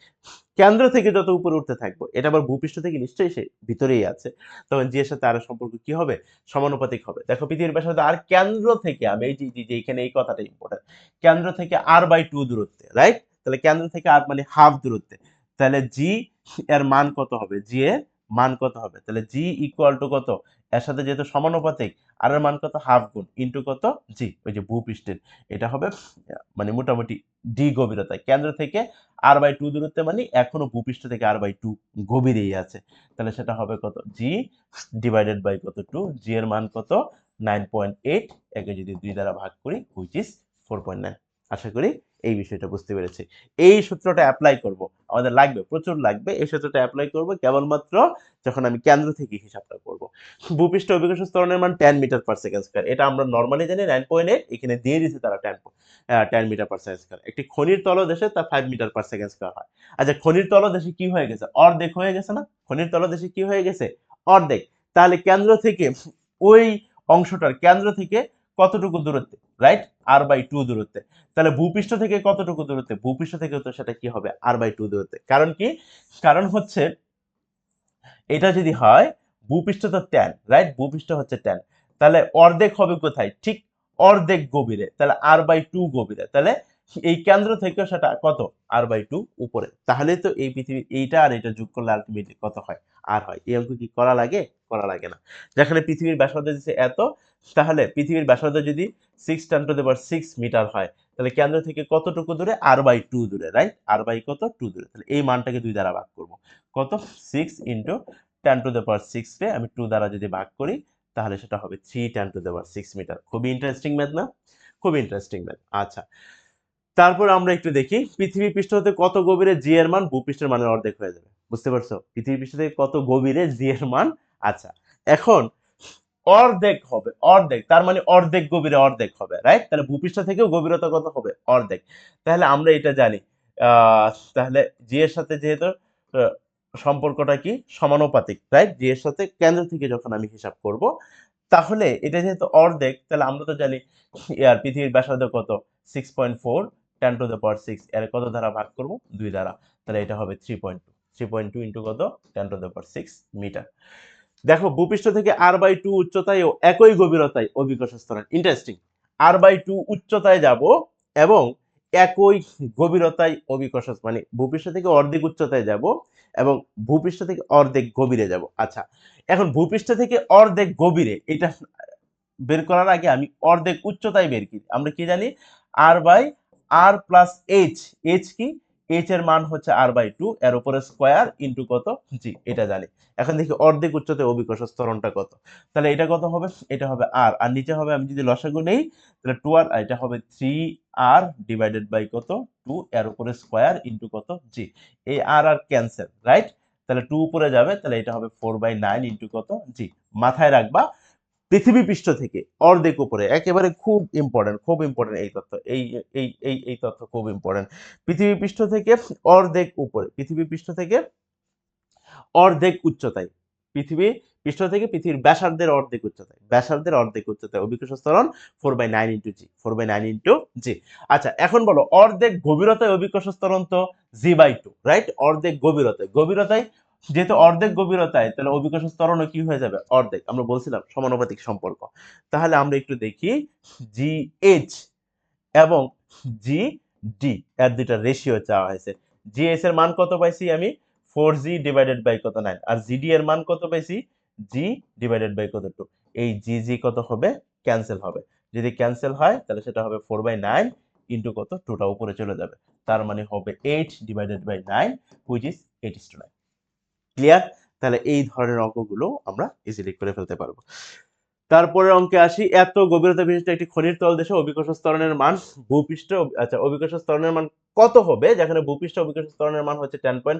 কেন্দ্র থেকে যত উপরে উঠতে থাকবো, এটা আবার ভূপৃষ্ঠ থেকে নিশ্চয়ই সে ভিতরেই আছে, তখন জি এর সাথে আর এর সম্পর্ক কি হবে, সমানুপাতিক হবে। দেখো পৃথিবীর ব্যাসার্ধ আর কেন্দ্র থেকে, আমি এই যে এখানে এই কথাটা ইম্পর্টেন্ট, কেন্দ্র থেকে আর বাই টু দূরত্বে, রাইট? তাহলে কেন্দ্র থেকে আর মানে হাফ দূরত্বে, তাহলে জি এর মান কত হবে, জি এর মান কত হবে, তাহলে জি ইকুয়াল টু কত, এর সাথে যেহেতু সমানুপাতিক আর এর মান কত, হাফ গুণ ইন্টু কত জি, ওই যে ভূপৃষ্ঠের, এটা হবে মানে মোটামুটি ডি গভীরতায়, কেন্দ্র থেকে আর বাই টু দূরত্বে মানে এখনো ভূপৃষ্ঠ থেকে আর বাই টু গভীরেই আছে, তাহলে সেটা হবে কত, জি ডিভাইডেড বাই কত টু, জি এর মান কত 9.8, একে যদি 2 দ্বারা ভাগ করি হুইচ ইজ 4.9। আশা করি এই বিষয়টা বুঝতে পেরেছি। এই সূত্রটা অ্যাপ্লাই করব, আমাদের লাগবে, প্রচুর লাগবে, এই সূত্রটা অ্যাপ্লাই করব কেবলমাত্র যখন আমি কেন্দ্র থেকে হিসাবটা করব। ভূপৃষ্ঠ অভিকর্ষ ত্বরণের মান 10 মিটার পার সেকেন্ড স্কয়ার, এটা আমরা নরমালি জানি 9.8, এখানে দিয়ে দিয়েছে তারা 10 মিটার পার সেকেন্ড স্কয়ার। একটি খনির তলদেশে তা 5 মিটার পার সেকেন্ড স্কয়ার হয়। আচ্ছা খনির তলদেশে কি হয়ে গেছে, অর্ধেক হয়ে গেছে না, খনির তলদেশে কি হয়ে গেছে, অর্ধেক। তাহলে কেন্দ্র থেকে ওই অংশটার কেন্দ্র থেকে কতটুকু দূরত্বে, রাইট, আর বাই টু দূরত্বে। তাহলে ভূপৃষ্ঠ থেকে কতটুকু দূরত্বে, ভূপৃষ্ঠ থেকে তো সেটা কি হবে, আর বাই টু দূরত্বে। কারণ কি, কারণ হচ্ছে এটা যদি হয় ভূপৃষ্ঠ তো 10, রাইট, ভূপৃষ্ঠ হচ্ছে 10, তাহলে অর্ধেক হবে কোথায়, ঠিক অর্ধেক গভীরে, তাহলে আর বাই টু গভীরে, তাহলে এই কেন্দ্র থেকে সেটা কত, আর বাই টু উপরে, তাহলে তো এই পৃথিবী এইটা আর এটা যোগ করলে আলটিমেটলি কত হয়, আর হয়। এই অঙ্ক কি করা লাগে, করা লাগে না। যেখানে পৃথিবীর ব্যাসার্ধ দিচ্ছে এত, তাহলে পৃথিবীর ব্যাসার্ধ যদি 6 মিটার হয়, তাহলে কেন্দ্র থেকে কতটুকু দূরে, আর বাই টু দূরে, রাইট, আর বাই কত টু দূরে, তাহলে এই মানটাকে 2 দ্বারা ভাগ করব, কত 6 ইন্টু 10⁻6 রে আমি 2 দ্বারা যদি ভাগ করি তাহলে সেটা হবে 3 10⁻6 মিটার। খুবই ইন্টারেস্টিং ম্যাথ না, খুব ইন্টারেস্টিং ম্যাথ। আচ্ছা তারপর আমরা একটু দেখি পৃথিবী পৃষ্ঠ হতে কত গভীরে জি এর মান ভূপৃষ্ঠের মানের অর্ধেক হয়ে যাবে, বুঝতে পারছো, পৃথিবী পৃষ্ঠ থেকে কত গভীরে জি এর মান। আচ্ছা এখন অর্ধেক হবে, অর্ধেক তার মানে অর্ধেক গভীরে অর্ধেক হবে, রাইট, তাহলে ভূপৃষ্ঠ থেকেও গভীরতা কত হবে, অর্ধেক। তাহলে আমরা এটা জানি, তাহলে জি এর সাথে যেহেতু আহ, সম্পর্কটা কি সমানুপাতিক, রাইট, জি এর সাথে কেন্দ্র থেকে যখন আমি হিসাব করব, তাহলে এটা যেহেতু অর্ধেক, তাহলে আমরা তো জানি ইয়ার পৃথিবীর ব্যাসার্ধ কত 6.4, 10⁻6 এর কত দ্বারা ভাগ করব, 2 দ্বারা, তাহলে এটা হবে 3.2 ইন্টু কত 10⁻6 মিটার। দেখো ভূপৃষ্ঠ থেকে আর বাই টু উচ্চতায় ও একই গভীরতায় অভিকর্ষ ত্বরণ, ইন্টারেস্টিং, আর বাই টু উচ্চতায় যাব এবং একই গভীরতায় অভিকর্ষ মানে ভূপৃষ্ঠ থেকে অর্ধেক উচ্চতায় যাব এবং ভূপৃষ্ঠ থেকে অর্ধেক গভীরে যাব। আচ্ছা এখন ভূপৃষ্ঠ থেকে অর্ধেক গভীরে এটা বের করার আগে আমি অর্ধেক উচ্চতায় বের করি, আমরা কি জানি R by R plus H, H কি, এইচ এর মান হচ্ছে আর বাই টু এর উপরে স্কোয়ার ইন্টু কত জি, এটা জানি। এখন দেখি অর্ধেক উচ্চতায় অভিকর্ষ ত্বরণটা কত, তাহলে এটা কত হবে, এটা হবে আর, আর নিচে হবে আমি যদি লসাগু নেই তাহলে 2 আর এটা হবে 3 আর ডিভাইডেড বাই কত 2 এর উপরে স্কোয়ার ইন্টু কত জি, এই আর আর ক্যান্সেল, রাইট, তাহলে 2 উপরে যাবে, তাহলে এটা হবে 4/9 ইন্টু কত জি। মাথায় রাখবা পৃথিবী পৃষ্ঠ থেকে অর্ধেক উপরে, একেবারে খুব ইম্পর্টেন্ট, খুব ইম্পর্টেন্ট এই তথ্য, এই তথ্য খুব ইম্পর্টেন্ট। পৃথিবী পৃষ্ঠ থেকে অর্ধেক উপরে, পৃথিবী পৃষ্ঠ থেকে অর্ধেক উচ্চতায়, পৃথিবী পৃষ্ঠ থেকে পৃথিবীর ব্যাসার্ধের অর্ধেক উচ্চতায় অভিকর্ষ ত্বরণ 4/9 ইন্টু জি, 4/9 ইন্টু জি। আচ্ছা, এখন বলো অর্ধেক গভীরতায় অভিকর্ষ ত্বরণ তো g/2, রাইট? অর্ধেক গভীরতায় যেহেতু অর্ধেক গভীরতায়, তাহলে অভিকর্ষ ত্বরণও কি হয়ে যাবে? অর্ধেক। আমরা বলছিলাম সমানুপাতিক সম্পর্ক। তাহলে আমরা একটু দেখি, জি এইচ এবং জি ডি এর দুইটা রেশিও চাওয়া হয়েছে। জিএস এর মান কত পাইছি আমি? 4g ডিভাইডেড বাই কত 9, আর জিডি এর মান কত পাইছি? জি ডিভাইডেড বাই কত 2। এই জি জি কত হবে? ক্যান্সেল হবে। যদি ক্যান্সেল হয় তাহলে সেটা হবে 4/9 ইন্টু কত? 2টা উপরে চলে যাবে, তার মানে হবে 8 divided by 9 which is 8:9। Clear? তাহলে এই ধরনের অঙ্কগুলো আমরা ইজিলি করে ফেলতে পারবো। তারপরের অঙ্কে আসি, এত গভীরতা বিশিষ্ট একটি খনির তলদেশে অভিকর্ষ ত্বরণের মান ভূপৃষ্ঠ, আচ্ছা অভিকর্ষ ত্বরণের মান কত হবে, যেখানে ভূপৃষ্ঠ অভিকর্ষ ত্বরণের মান হচ্ছে 10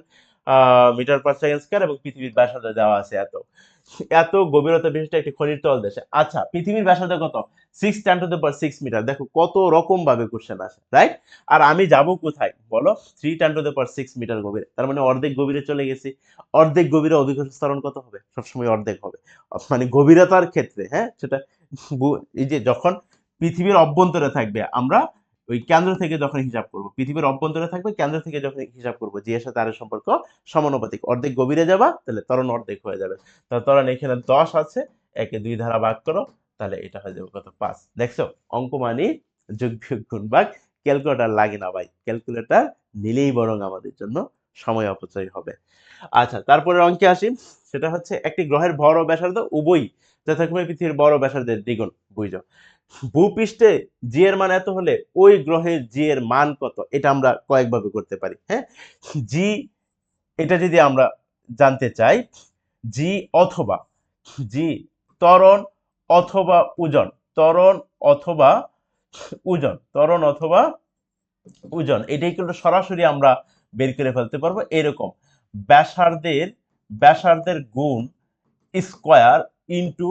মিটার পার সেকেন্ড স্কয়ার এবং পৃথিবীর ব্যাসার্ধ দেওয়া আছে এত। এত গভীরতা বিশিষ্ট একটি খনির তলদেশে, আচ্ছা পৃথিবীর ব্যাসার্ধ কত? 6 × 10⁻⁶ মিটার। দেখো কত রকম ভাবে কোশ্চেন আসে, রাইট? আর আমি যাব কোথায় বলো? 3 × 10⁻⁶ মিটার গভীরে, তার মানে অর্ধেক গভীরে চলে গেছি। অর্ধেক গভীরে অভিকর্ষ ত্বরণ কত হবে? সবসময় অর্ধেক হবে, মানে গভীরতার ক্ষেত্রে, হ্যাঁ সেটা এই যে যখন পৃথিবীর অভ্যন্তরে থাকবে, আমরা ওই কেন্দ্র থেকে যখন হিসাব করব, পৃথিবীর অভ্যন্তরে থাকবে, কেন্দ্র থেকে যখন হিসাব করব, জি এর সাথে আর এর সম্পর্ক সমানুপাতিক। অর্ধেক গভীরে যাবা তাহলে ত্বরণ অর্ধেক হয়ে যাবে। তাহলে ত্বরণ এখানে 10 আছে, একে 2 দ্বারা ভাগ করো, তাহলে এটা হয়ে যাবে কত? 5। দেখছো, অঙ্ক মানে যোগ বিয়োগ গুণ ভাগ, ক্যালকুলেটর লাগে না ভাই, ক্যালকুলেটর নিলেই বরং আমাদের জন্য সময় অপচয় হবে। আচ্ছা, তারপরে অঙ্কে আসি, সেটা হচ্ছে একটি গ্রহের ভর ও ব্যাসার্ধ উভয়ই যথাক্রমে পৃথিবীর বড় ব্যাসার্ধের দ্বিগুণ। বুঝছো? ভূপৃষ্ঠে জি এর মান এত হলে ওই গ্রহের জি এর মান কত? এটা আমরা কয়েকভাবে করতে পারি, হ্যাঁ। জি, এটা যদি আমরা জানতে চাই, জি অথবা জি ত্বরণ অথবা ওজন, ত্বরণ অথবা ওজন, এটাই কিন্তু সরাসরি আমরা বের করে ফেলতে পারবো এরকম। ব্যাসার্ধের গুণ স্কয়ার ইন্টু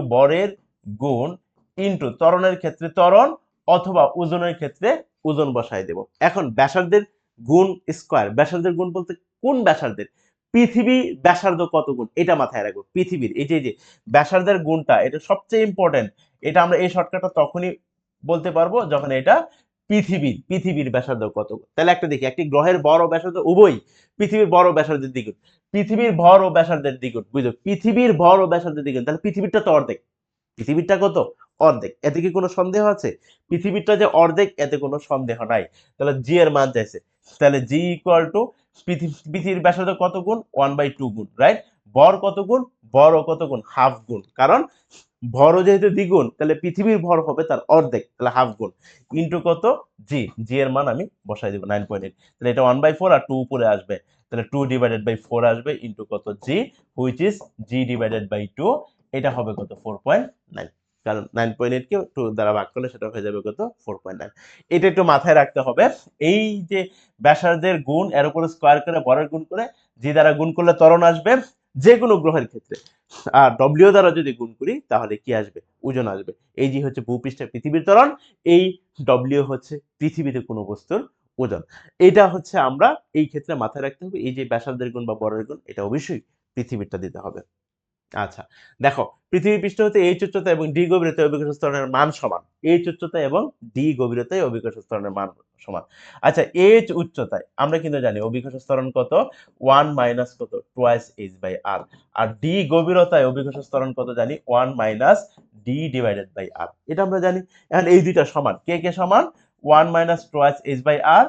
বরের গুণ ইন্টু ত্বরণের ক্ষেত্রে ত্বরণ অথবা ওজনের ক্ষেত্রে ওজন বসাই দেব। এখন ব্যাসার্ধের গুণ স্কয়ার, ব্যাসার্ধের গুণ বলতে কোন ব্যাসার্ধের? পৃথিবী ব্যাসার্ধ কত গুণ, এটা মাথায় রাখবো। পৃথিবীর এই যে ব্যাসার্ধের গুণটা, এটা সবচেয়ে ইম্পর্টেন্ট। এটা আমরা এই শর্টকাটটা তখনই বলতে পারবো যখন এটা পৃথিবীর ব্যাসার্ধ কত গুণ। তাহলে একটা দেখি, একটি গ্রহের বড় ব্যাসার্ধ উভয় পৃথিবীর বড় ব্যাসার্ধের দ্বিগুণ। পৃথিবীর ভর ও ব্যাসার্ধের দ্বিগুণ, বুঝলো? পৃথিবীর ভর ও ব্যাসার্ধের দ্বিগুণ, তাহলে পৃথিবীরটা তো অর্ধেক। পৃথিবীরটা কত? অর্ধেক। এতে কি কোনো সন্দেহ আছে? পৃথিবীরটা যে অর্ধেক, এতে কোনো সন্দেহ নাই। তাহলে জি এর মান চাইছে, তাহলে জি ইকুয়াল টু পৃথিবীর ব্যাসার্ধ কত গুণ? 1/2 গুণ, রাইট? ভর কত গুণ? ভরও কত গুণ? হাফ গুণ। কারণ ভরও যেহেতু দ্বিগুণ, তাহলে পৃথিবীর ভর হবে তার অর্ধেক, তাহলে হাফ গুণ ইন্টু কত? জি, জি এর মান আমি বসাই দিব 9.8। তাহলে এটা 1/4 আর 2 উপরে আসবে, তাহলে 2 ডিভাইডেড বাই 4 আসবে ইন্টু কত? G, which is G divided by 2। এটা হবে কত? 4.9। কারণ 9.8 কে 2 দ্বারা ভাগ করলে সেটা হয়ে যাবে কত? 4.9। এটা একটু মাথায় রাখতে হবে। এই যে ব্যাসার্ধের গুণ, এর উপর স্কয়ার করে ভরের গুণ করে জি দ্বারা গুণ করলে ত্বরণ আসবে যে কোনো গ্রহের ক্ষেত্রে। আর ডব্লিউ দ্বারা যদি গুণ করি তাহলে কি আসবে? ওজন আসবে। এই যে হচ্ছে ভূপৃষ্ঠে পৃথিবীর ত্বরণ, এই ডব্লিউ হচ্ছে পৃথিবীতে কোনো বস্তুর ওজন। এটা হচ্ছে আমরা এই ক্ষেত্রে মাথায় রাখতে হবে, এই যে ব্যাসার্ধের গুণ বা বরের গুণ, এটা অবশ্যই পৃথিবীরটা দিতে হবে। আচ্ছা, দেখো পৃথিবী পৃষ্ঠ হতে এইচ উচ্চতা এবং ডি গভীরতায় অভিকর্ষ ত্বরণের মান সমান। এইচ উচ্চতা এবং ডি গভীরতায় অভিকর্ষ ত্বরণের মান সমান। আচ্ছা, এইচ উচ্চতায় আমরা কিন্তু জানি অভিকর্ষ ত্বরণ কত? 1 মাইনাস কত? Twice H by R. আর ডি গভীরতায় অভিকর্ষ ত্বরণ কত জানি? 1 minus D divided by R. এটা আমরা জানি। এখন এই দুইটা সমান, কে কে সমান? 1 minus twice H by R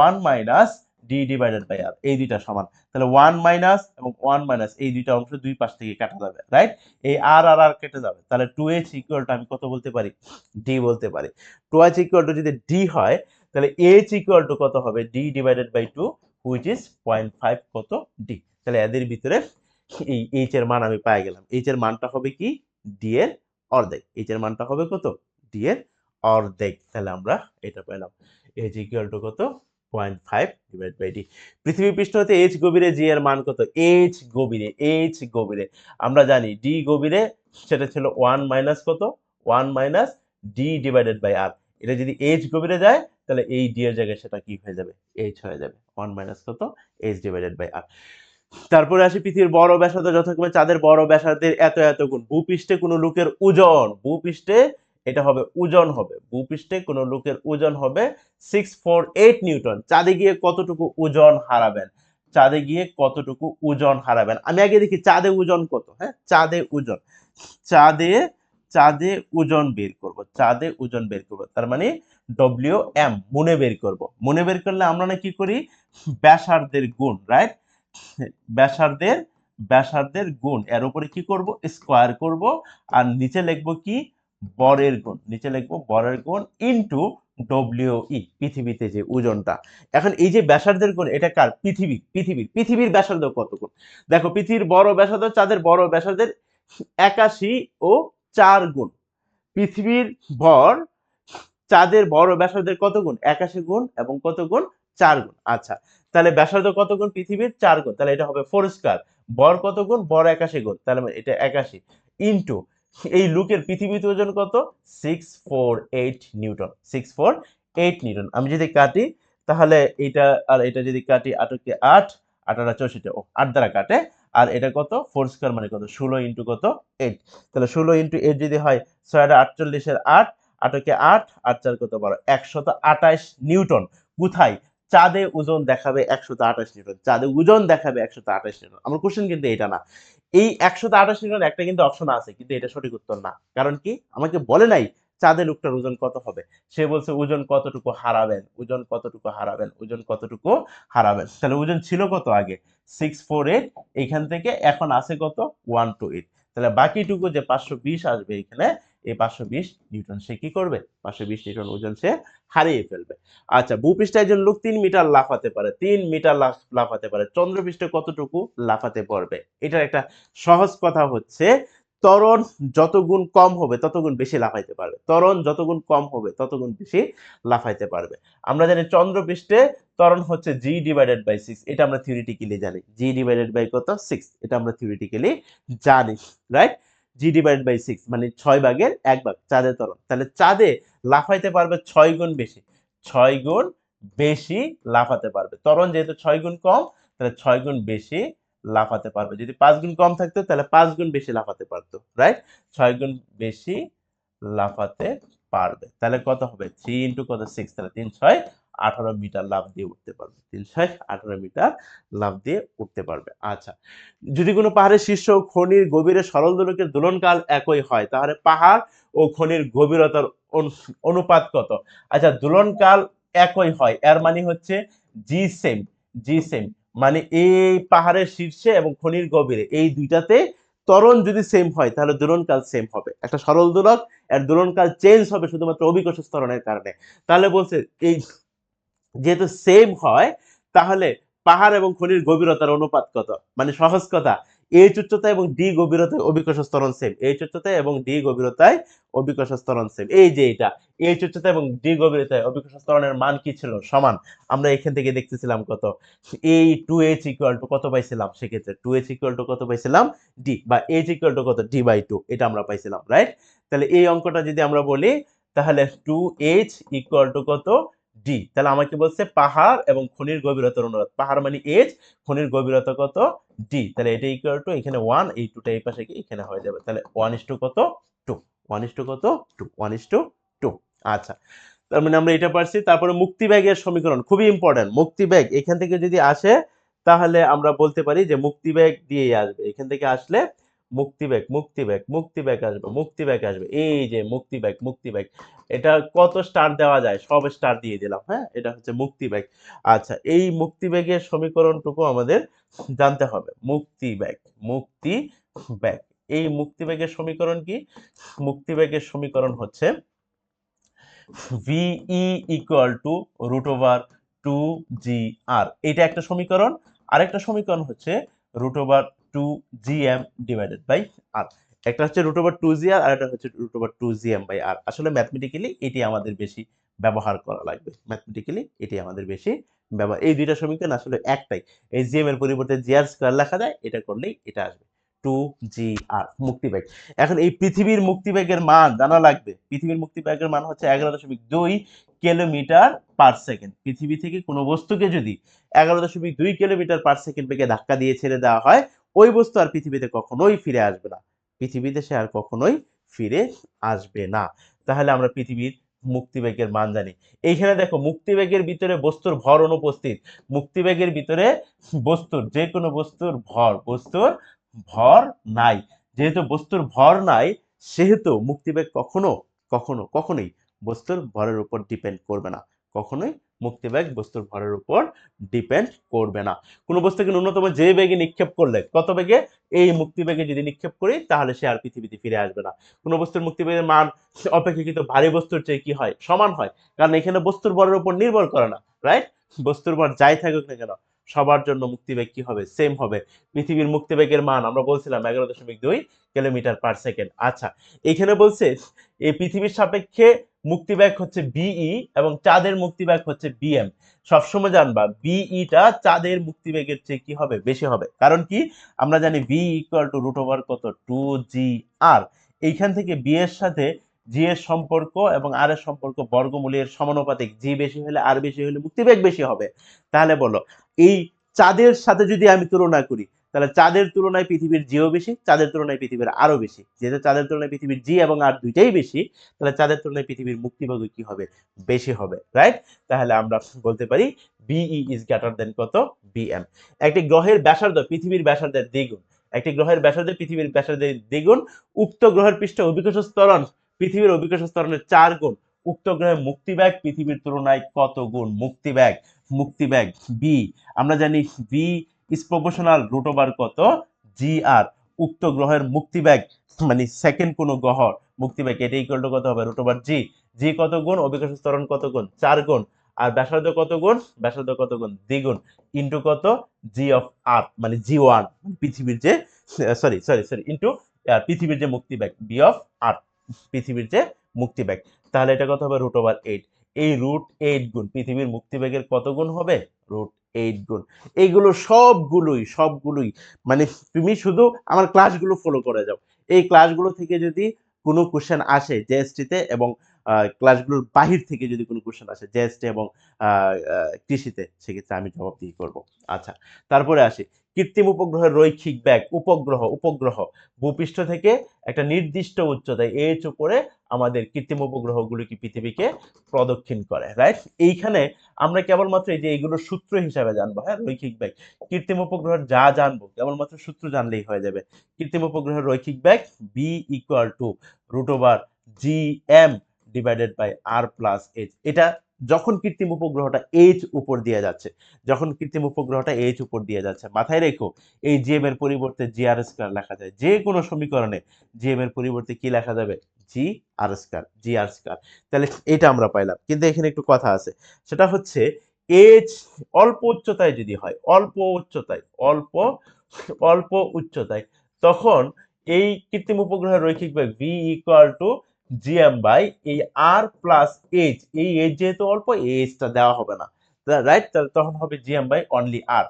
1 minus D divided by R, এই দুইটা সমান। তাহলে 1 মাইনাস এবং 1 মাইনাস এই দুইটা অংশ দুই পাশ থেকে কাটা যাবে, রাইট? এই আর কেটে যাবে, তাহলে 2h ইকুয়াল টু আমি কত বলতে পারি? ডি বলতে পারি। 2h ইকুয়াল টু যদি ডি হয়, তাহলে h ইকুয়াল টু কত হবে? D divided by 2 which is 0.5 কত? ডি। তাহলে এদের ভিতরে এই h এর মান আমি পেয়ে গেলাম। h এর মানটা হবে কি? ডি এর অর্ধেক। h এর মানটা হবে কত? ডি এর অর্ধেক। তাহলে আমরা এটা পেলাম, h ইকুয়াল টু কত? 0.5 ডিভাইড বাই ডি। পৃথিবী পৃষ্ঠ হতে এইচ গভীরে জি এর মান কত? এইচ গভীরে আমরা জানি ডি গভীরে সেটা ছিল 1 মাইনাস কত? 1 minus D divided by R. এটা যদি এইচ গভীরে যায় তাহলে এই ডি এর জায়গায় সেটা কি হয়ে যাবে? এইচ হয়ে যাবে। 1 মাইনাস কত? এইচ ডিভাইডেড বাই আর। তারপরে আসি পৃথিবীর বড় ব্যাসার্ধ যথাক্রমে চাঁদের বড় ব্যাসার্ধের এত এত গুণ। ভূপৃষ্ঠে কোনো লোকের ওজন, ভূপৃষ্ঠে এটা হবে ওজন হবে, ভূপৃষ্ঠে কোনো লোকের ওজন হবে 648 নিউটন। চাঁদে গিয়ে কতটুকু ওজন হারাবেন, চাঁদে গিয়ে কতটুকু ওজন হারাবেন। আমি আগে দেখি চাঁদে ওজন কত। হ্যাঁ, চাঁদে ওজন, চাঁদে চাঁদে ওজন বের করব, চাঁদে ওজন বের করব, তার মানে ডব্লিউ এম মনে বের করব। মনে বের করলে আমরা না কি করি, ব্যাসার্ধের গুণ, রাইট? ব্যাসার্ধের ব্যাসার্ধের গুণ, এর উপরে কি করব, স্কোয়ার করব, আর নিচে লিখবো কি, বরের গুণ, নিচে লিখবো বরের গুণ ইনটু ডব্লিউ ই, পৃথিবীতে যে ওজনটা। এখন এই যে ব্যাসার্ধের গুণ, এটা কার, পৃথিবীর ব্যাসার্ধ কত গুণ। দেখো পৃথিবীর বড় ব্যাসার্ধ চাঁদের বড় ব্যাসার্ধের 81 ও 4 গুণ। পৃথিবীর ভর চাঁদের বড় ব্যাসার্ধের কত গুণ, 81 গুণ এবং কত গুণ, 4 গুণ। আচ্ছা, তাহলে ব্যাসার্ধ কত গুণ, পৃথিবীর 4 গুণ, তাহলে এটা হবে 4 স্কয়ার। বর কত গুণ, বর 81 গুণ, তাহলে এটা 81 ইনটু এই লুকের পৃথিবীতে ওজন কত, 648 নিউটন, 648 নিউটন। আমি যদি কাটি তাহলে এটা আর এটা যদি কাটি, 8 কে 8, 8 আর 64, ও 8 দ্বারা কাটে। আর এটা কত, 4 স্কয়ার মানে কত, 16 ইনটু কত, 8। তাহলে 16 ইনটু 8 যদি হয় 6 আর 48 এর 8, 8 কে 8, 8 4 কত, 12, 128 নিউটন। কোথায়, চাঁদে ওজন দেখাবে 128 নিউটন, চাঁদে ওজন দেখাবে 128 নিউটন। আমার কোশ্চেন কিন্তু এটা না। এই 128 নিউটন একটা কিন্তু অপশন আছে, কিন্তু এটা সঠিক উত্তর না। কারণ কি, আমাকে বলে নাই চাঁদে লোকটার ওজন কত হবে, সে বলছে ওজন কতটুকু হারাবেন, ওজন কতটুকু হারাবেন, ওজন কতটুকু হারাবেন। তাহলে ওজন ছিল কত আগে, 648, এখান থেকে এখন আছে কত, 128। তাহলে বাকিটুকু যে 520 আসবে এখানে, এই 520 নিউটন সে কি করবে, 520 নিউটন ওজন সে হারিয়ে ফেলবে। আচ্ছা, ভূপৃষ্ঠে একজন লোক 3 মিটার লাফাতে পারে, 3 মিটার লাফাতে পারে, চন্দ্রপৃষ্ঠে কতটুকু লাফাতে পারবে। এটার একটা সহজ কথা হচ্ছে, ত্বরণ যত গুণ কম হবে তত গুণ বেশি লাফাইতে পারবে, ত্বরণ যত গুণ কম হবে তত গুণ বেশি লাফাইতে পারবে। আমরা জানি চন্দ্রপৃষ্ঠে ত্বরণ হচ্ছে জি ডিভাইডেড বাই 6, এটা আমরা থিওরিটিক্যালি জানি, জি ডিভাইডেড বাই কত, 6, এটা আমরা থিওরিটিক্যালি জানি, রাইট? জি ডিভাইডেড বাই 6 মানে 6 ভাগের 1 ভাগ চাঁদের ত্বরণ। তাহলে চাঁদে লাফাইতে পারবে 6 গুণ বেশি, 6 গুণ বেশি লাফাতে পারবে। ত্বরণ যেহেতু 6 গুণ কম, তাহলে 6 গুণ বেশি লাফাতে পারবে। যদি 5 গুণ কম থাকতো তাহলে 5 গুণ বেশি লাফাতে পারতো, রাইট? 6 গুণ বেশি লাফাতে পারবে। তাহলে কত হবে, 3 ইনটু কত, 6, তাহলে 3 6 18 মিটার লাফ দিয়ে উঠতে পারবে, 3 6 18 মিটার লাফ দিয়ে উঠতে পারবে। আচ্ছা, যদি কোনো পাহাড়ের শীর্ষ ও খনির গভীরে সরল দোলকের দোলনকাল একই হয়, তাহলে পাহাড় ও খনির গভীরতার অনুপাত কত। আচ্ছা, দোলনকাল একই হয় এর মানে হচ্ছে জি সেম, জি সেম মানে এই পাহাড়ের শীর্ষে এবং খনির গভীরে এই দুইটাতে ত্বরণ যদি সেম হয় তাহলে দোলনকাল সেম হবে। একটা সরল দোলক, এর দোলনকাল চেঞ্জ হবে শুধুমাত্র অভিকর্ষ ত্বরণের কারণে। তাহলে বলছে এই যেহেতু সেম হয়, তাহলে পাহাড় এবং খনির গভীরতার অনুপাত কত। মানে সহজ কথা, এইচ উচ্চতা এবং ডি গভীরতায় অভিকর্ষ ত্বরণ সেম, এইচ উচ্চতায় এবং ডি গভীরতায় অভিকর্ষ ত্বরণ সেম। এই যে এটা এইচ উচ্চতা এবং ডি গভীরতায় অভিকর্ষ ত্বরণের মান কি ছিল, সমান। আমরা এখান থেকে দেখতেছিলাম কত, এই 2h ইকুয়াল টু কত পাইছিলাম, সেক্ষেত্রে 2h ইকুয়াল টু কত পাইছিলাম, ডি, বা h ইকুয়াল টু কত, ডি বাই 2, এটা আমরা পাইছিলাম, রাইট? তাহলে এই অঙ্কটা যদি আমরা বলি, তাহলে 2h ইকুয়াল টু কত, ডি। তাহলে আমাকে বলছে পাহাড় এবং খনির গভীরতার অনুপাত, পাহাড় মানে এইচ, খনির গভীরতা কত, ডি। তাহলে এটা ইকুয়াল টু এখানে 1, এই 2টা এই পাশে কি এখানে হয়ে যাবে, তাহলে 1:2 কত, 2, 1:2 কত, 2, 1:2। আচ্ছা, তার মানে আমরা এটা পারছি। তারপরে মুক্তিবেগের সমীকরণ খুবই ইম্পর্টেন্ট। মুক্তিবেগ এখান থেকে যদি আসে তাহলে আমরা বলতে পারি যে মুক্তিবেগ দিয়েই আসবে, এখান থেকে আসলে মুক্তিবেগ আসবে, মুক্তিবেগ আসবে, এই যে মুক্তিবেগ। এটা কত স্টার দেওয়া যায়, সব স্টার দিয়ে দিলাম। হ্যাঁ, এটা হচ্ছে মুক্তিবেগ। আচ্ছা, এই মুক্তিবেগের সমীকরণটুকু আমাদের জানতে হবে। মুক্তিবেগ, এই মুক্তিবেগের সমীকরণ কি, মুক্তিবেগের সমীকরণ হচ্ছে VE equal to root over 2GR, এটা একটা সমীকরণ। আরেকটা সমীকরণ হচ্ছে root over 2GM divided by R। একটা হচ্ছে রুট ওভার 2GR আর একটা হচ্ছে root over 2GM by R। আসলে ম্যাথমেটিক্যালি এটি আমাদের বেশি ব্যবহার করা লাগবে, ম্যাথমেটিক্যালি এটি আমাদের বেশি ব্যবহার। এই দুইটা সমীকরণ আসলে একটাই, এই জিএম এর পরিবর্তে জিআর স্কয়ার লেখা যায়, এটা করলেই এটা আসবে 2GR মুক্তিবেগ। এখন এই পৃথিবীর মুক্তিবেগের মান জানা লাগবে। পৃথিবীর মুক্তিবেগের মান হচ্ছে 11.2 কিলোমিটার পার সেকেন্ড। পৃথিবী থেকে কোনো বস্তুকে যদি 11.2 কিলোমিটার পার সেকেন্ড বেগে ধাক্কা দিয়ে ছেড়ে দেওয়া হয়, ওই বস্তু আর পৃথিবীতে কখনোই ফিরে আসবে না। পৃথিবীতে সে আর কখনোই ফিরে আসবে না। তাহলে আমরা পৃথিবীর মুক্তিবেগের মান জানি। এইখানে দেখো মুক্তিবেগের ভিতরে বস্তুর ভর অনুপস্থিত। মুক্তিবেগের ভিতরে বস্তুর, যে কোনো বস্তুর ভর নাই। যেহেতু বস্তুর ভর নাই, সেহেতু মুক্তিবেগ কখনোই বস্তুর ভরের উপর ডিপেন্ড করবে না। কখনোই মুক্তিবেগ বস্তুর ভরের উপর ডিপেন্ড করবে না। কোন বস্তুকে ন্যূনতম যে বেগে নিক্ষেপ করলে, কত বেগে, এই মুক্তিবেগে যদি নিক্ষেপ করি তাহলে সে আর পৃথিবীতে ফিরে আসবে না। কোন বস্তুর মুক্তিবেগের মান অপেক্ষাকৃত ভারী বস্তুর চেয়ে কি হয়, সমান হয়। কারণ এখানে বস্তুর ভরের উপর নির্ভর করে না, রাইট? বস্তুর ভর যাই থাকুক না কেন, সবার জন্য মুক্তিবেগ কি হবে, সেম হবে। পৃথিবীর মুক্তিবেগের মান আমরা বলছিলাম 11.2 কিলোমিটার পার সেকেন্ড। আচ্ছা, এখানে বলছে এই পৃথিবীর সাপেক্ষে মুক্তিবেগ হচ্ছে বিই এবং চাঁদের মুক্তিবেগ হচ্ছে বিএম। সবসময় জানবা বিইটা চাঁদের মুক্তিবেগের চেয়ে কি হবে, বেশি হবে। কারণ কি, আমরা জানি V equal to root over কত, 2GR। এইখান থেকে বি এর সাথে জি এর সম্পর্ক এবং আর এর সম্পর্ক বর্গমূলের সমানুপাতিক। জি বেশি হলে আর বেশি হলে মুক্তিবেগ বেশি হবে। তাহলে বলো, এই চাঁদের সাথে যদি আমি তুলনা করি, তাহলে চাঁদের তুলনায় পৃথিবীর জিও বেশি, চাঁদের তুলনায় পৃথিবীর আরো বেশি। যেহেতু চাঁদের তুলনায় পৃথিবীর জি এবং আর দুইটাই বেশি, তাহলে চাঁদের তুলনায় পৃথিবীর মুক্তিবেগ কি হবে, বেশি হবে, রাইট? তাহলে আমরা বলতে পারি বিই ইজ গ্রেটার দেন কত, বিএম। একটি গ্রহের ব্যাসার্ধ পৃথিবীর ব্যাসার্ধের দ্বিগুণ। একটি গ্রহের ব্যাসার্ধ পৃথিবীর ব্যাসার্ধের দ্বিগুণ। উক্ত গ্রহের পৃষ্ঠে অভিকর্ষ ত্বরণ পৃথিবীর অভিকর্ষ ত্বরণের 4 গুণ। উক্ত গ্রহের মুক্তিবেগ পৃথিবীর তুলনায় কত গুণ? মুক্তিবেগ বি, আমরা জানি V is proportional root over কত, জি আর। উক্ত গ্রহের মুক্তিবেগ মানে সেকেন্ড কোন গ্রহ মুক্তিবেগ, এটা ইকুয়াল টু কত হবে, রুট ওভার জি। জি কত গুণ, অভিকর্ষ ত্বরণ কত গুণ, 4 গুণ। আর ব্যাসার্ধ কত গুণ, দ্বিগুণ, ইন্টু কত, জি অফ আর মানে জি1, পৃথিবীর যে, সরি ইন্টু পৃথিবীর যে মুক্তিবেগ, বি অফ আর, পৃথিবীর যে মুক্তিবেগ। তাহলে এটা কত হবে, রুট ওভার 8। এই রুট 8 গুণ পৃথিবীর মুক্তিবেগের কত গুণ হবে, রুট 8 গুণ। এইগুলো সবগুলোই মানে তুমি শুধু আমার ক্লাসগুলো ফলো করে যাও। এই ক্লাসগুলো থেকে যদি কোনো কোশ্চেন আসে জেএসটি তে, এবং ক্লাসগুলোর বাহির থেকে যদি কোনো কোশ্চেন আসে জেএসটি এবং কৃষিতে, সেক্ষেত্রে আমি জবাব দিয়ে করব। আচ্ছা, তারপরে আসি কৃত্রিম উপগ্রহের রৈখিক ব্যাগ। উপগ্রহ ভূপৃষ্ঠ থেকে একটা নির্দিষ্ট উচ্চতায় এইচ উপরে আমাদের কৃত্রিম উপগ্রহগুলোকে পৃথিবীকে প্রদক্ষিণ করে, রাইট? এইখানে আমরা কেবলমাত্র এই যে এইগুলো সূত্র হিসাবে জানবো, হ্যাঁ, রৈখিক ব্যাগ। কৃত্রিম উপগ্রহের যা জানবো কেবলমাত্র সূত্র জানলেই হয়ে যাবে। কৃত্রিম উপগ্রহের রৈখিক ব্যাগ V equal to root over G M divided by R plus H. এটা যখন কৃত্রিম উপগ্রহটা এইচ উপর দিয়ে যাচ্ছে, মাথায় রেখো এই জিএম এর পরিবর্তে জি আর স্কয়ার লেখা যায়। যে কোনো সমীকরণে জিএম এর পরিবর্তে কি লেখা যাবে, জি আর স্কয়ার। তাহলে এটা আমরা পাইলাম। কিন্তু এখানে একটু কথা আছে, সেটা হচ্ছে এইচ অল্প উচ্চতায় যদি হয়, অল্প উচ্চতায়, তখন এই কৃত্রিম উপগ্রহের রৈখিক বেগ V equal to GM by এই আর প্লাস এইচ। এই এইচ যেহেতু অল্প, এই এইচটা দেওয়া হবে না, রাইট? তাহলে তখন হবে জিএম বাই অনলি আর,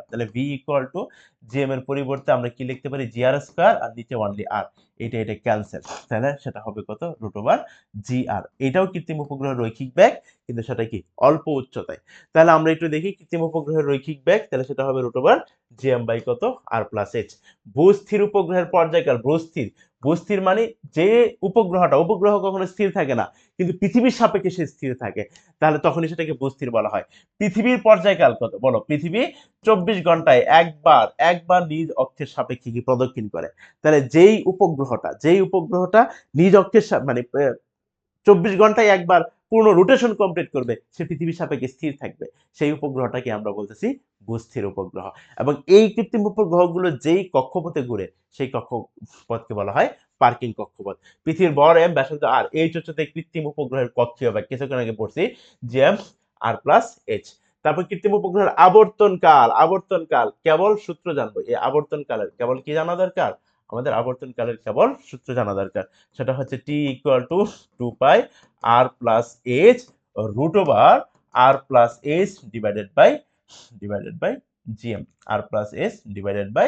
তাহলে ভি ইকুয়াল টু জিএম এর পরিবর্তে আমরা কি লিখতে পারি, জি আর স্কয়ার, আর নিচে অনলি আর। এটা ক্যান্সেল, তাহলে সেটা হবে কত, রুট ওভার জি আর। এটাও কৃত্রিম উপগ্রহের রৈখিক ব্যাগ, কিন্তু সেটা কি, অল্প উচ্চতায়। তাহলে আমরা একটু দেখি কৃত্রিম উপগ্রহের রৈখিক ব্যাগ, তাহলে সেটা হবে রুট ওভার জিএম বাই কত, আর প্লাস এইচ। ভূস্থির উপগ্রহের পর্যায়কাল, ভূস্থির মানে যে উপগ্রহ কখনো স্থির থাকে না, কিন্তু পৃথিবীর সাপেক্ষে সে স্থির থাকে, তাহলে তখনই সেটাকে ভূস্থির বলা হয়। পৃথিবীর পর্যায়কাল কত, বলো? পৃথিবী 24 ঘন্টায় একবার নিজ অক্ষের সাপেক্ষে কি প্রদক্ষিণ করে। তাহলে যেই উপগ্রহটা নিজ অক্ষের মানে 24 ঘন্টায় একবার পূর্ণ রোটেশন কমপ্লিট করবে, সে পৃথিবীর সাপেক্ষে স্থির থাকবে, সেই উপগ্রহটাকে আমরা বলতেছি ভূস্থির উপগ্রহ। এবং এই কৃত্রিম উপগ্রহগুলো যেই কক্ষপথে ঘুরে, সেই কক্ষপথকে বলা হয় পার্কিং কক্ষপথ। পৃথিবীর বড় এম, ব্যাসার্ধ আর, এইচ হচ্ছে কৃত্রিম উপগ্রহের কক্ষীয় ব্যাগ, কিছুক্ষণ আগে পড়ছি, জিএম আর প্লাস এইচ। তারপর কৃত্রিম উপগ্রহের আবর্তনকাল কেবল সূত্র জানবো। এই আবর্তনকালের কেবল কি জানা দরকার, আমাদের আবর্তনকালের কেবল সূত্র জানা দরকার। সেটা হচ্ছে T equal to 2 pi R plus H root over R plus H divided by GM, R plus H divided by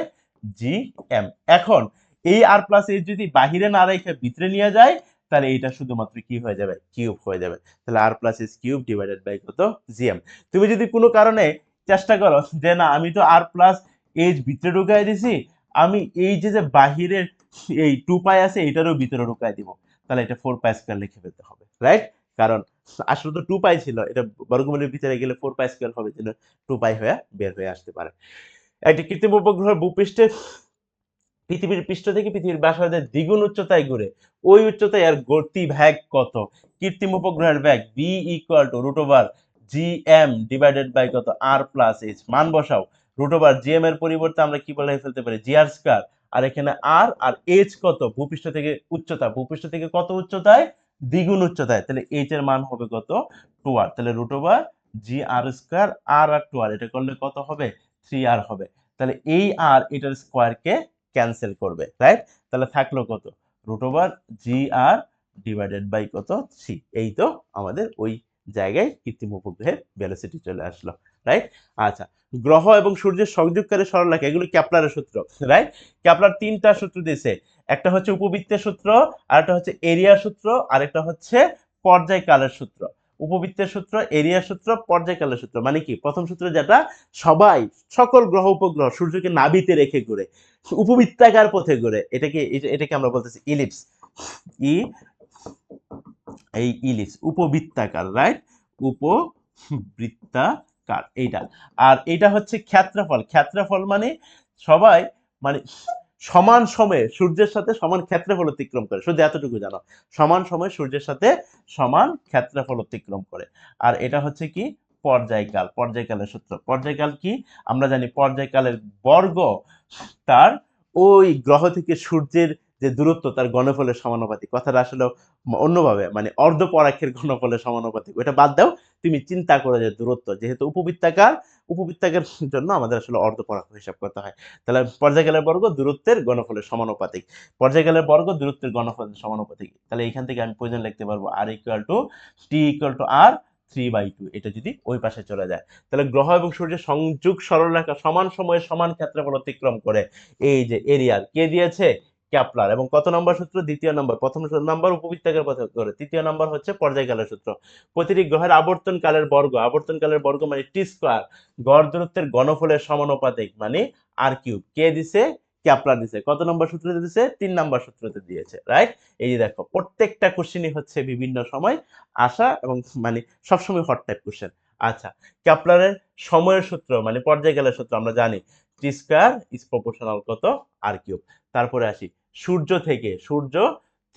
GM. এখন এই আর প্লাস এইচ যদি বাহিরে না রেখে ভিতরে নিয়ে যায়, তাহলে এটা শুধুমাত্র কি হয়ে যাবে, কিউব হয়ে যাবে। তাহলে R plus S cube divided by কত, জিএম। তুমি যদি কোনো কারণে চেষ্টা করো যে না আমি তো আর প্লাস এইচ ভিতরে ঢুকাই দিছি, আমি এই যে যে বাহিরের এই 2 পাই আছে এটারও ভিতরে ঢুকাই দিব, তাহলে এটা 4 পাই স্কয়ার লিখে ফেলতে হবে, রাইট? কারণ আসলে তো 2 পাই ছিল, এটা বর্গমূলের ভিতরে গেলে 4 পাই স্কয়ার হবে, যেন 2 পাই হয়ে বের হয়ে আসতে পারে। একটি কৃত্রিম উপগ্রহের ভূপৃষ্ঠে পৃথিবীর পৃষ্ঠ থেকে পৃথিবীর ব্যাসার্ধের দ্বিগুণ উচ্চতায় ঘুরে, ওই উচ্চতায় এর গতি ভ্যাগ কত? কৃত্রিম উপগ্রহের ব্যাগ V equal to root over G M divided by কত, আর প্লাস এইচ। মান বসাও। রুট ওভার জি এম এর পরিবর্তে আমরা কি বলে ফেলতে পারি, জি আর স্কয়ার। আর এখানে আর এইচ কত, ভূপৃষ্ঠ থেকে উচ্চতা, ভূপৃষ্ঠ থেকে কত উচ্চতায়, দ্বিগুণ উচ্চতায়, তাহলে এইচ এর মান হবে কত, 2 আর। তাহলে root over G R square আর 2 আর, এটা করলে কত হবে, 3 আর হবে। তাহলে এই আর এটার স্কয়ারকে ক্যান্সেল করবে, রাইট? তাহলে থাকলো কত, root over G R divided by কত, 3। এই তো আমাদের ওই জায়গায় কৃত্রিম উপগ্রহের ভেলোসিটি চলে আসলো, রাইট? আচ্ছা, গ্রহ এবং সূর্যের সংযোগকারী সরলরেখা, এগুলো কেপলারের সূত্র, রাইট? কেপলার 3টা সূত্র দিয়েছে, একটা হচ্ছে উপবৃত্তের সূত্র, আরেকটা হচ্ছে এরিয়ার সূত্র, আরেকটা হচ্ছে পর্যায়কালের সূত্র। উপবৃত্তের সূত্র, এরিয়ার সূত্র, পর্যায়কালের সূত্র। মানে কি, প্রথম সূত্র যেটা, সবাই সকল গ্রহ উপগ্রহ সূর্যকে নাভিতে রেখে ঘুরে, উপবৃত্তাকার পথে ঘুরে, এটাকে আমরা বলতেছি ইলিপস। ই এই ইলিপস উপবৃত্তাকার, রাইট? উপবৃত্তাকার এইটা। আর এটা হচ্ছে ক্ষেত্রফল। ক্ষেত্রফল মানে সবাই, মানে সমান সময়ে সূর্যের সাথে সমান ক্ষেত্রফল অতিক্রম করে, শুধু এতটুকু জানো, সমান সময়ে সূর্যের সাথে সমান ক্ষেত্রফল অতিক্রম করে। আর এটা হচ্ছে কি, পর্যায়কাল। পর্যায়কালের সূত্র, পর্যায়কাল কি আমরা জানি, পর্যায়কালের বর্গ তার ওই গ্রহ থেকে সূর্যের যে দূরত্ব তার ঘনফলের সমানুপাতিক। কথাটা আসলে অন্যভাবে, মানে অর্ধপরাক্ষের ঘনফলের সমানুপাতিক। ওটা বাদ দাও, তুমি চিন্তা করো যে দূরত্ব যেহেতু উপবৃত্তাকার, উপবৃত্তাকার জন্য আমাদের আসলে অর্ধপরাক্ষ হিসাব করতে হয়। তাহলে পর্যায়কালের বর্গ দূরত্বের ঘনফলের সমানুপাতিক, পর্যায়কালের বর্গ দূরত্বের ঘনফলের সমানুপাতিক। তাহলে এখান থেকে আমি প্রয়োজন লিখতে পারবো R equal to T equal to R 3/2। এটা যদি ওই পাশে চলে যায়, তাহলে গ্রহ এবং সূর্যের সংযোগ সরলরেখা সমান সময়ে সমান ক্ষেত্রফল অতিক্রম করে। এই যে এরিয়ার কে দিয়েছে, ক্যাপলার। এবং কত নম্বর সূত্র, দ্বিতীয় নম্বর। প্রথম নম্বর উপবৃত্তাকার পথে করে, তৃতীয় নম্বর হচ্ছে পর্যায়কালের সূত্র। প্রতিটি গ্রহের আবর্তন কালের বর্গ, আবর্তন কালের বর্গ মানে টি স্কয়ার, গড় দূরত্বের ঘনফলের সমানুপাতিক মানে আর কিউব। কে দিছে, ক্যাপলার দিছে। কত নম্বর সূত্রতে দিছে, 3 নম্বর সূত্রতে দিয়েছে, রাইট? এই যে দেখো, প্রত্যেকটা কোশ্চেনই হচ্ছে বিভিন্ন সময় আসা এবং মানে সবসময় হট টাইপ কোশ্চেন। আচ্ছা, ক্যাপলারের সময়ের সূত্র মানে পর্যায়কালের সূত্র আমরা জানি, টি স্কয়ার ইজ প্রপোর্শনাল কত, আর কিউব। তারপরে আসি, সূর্য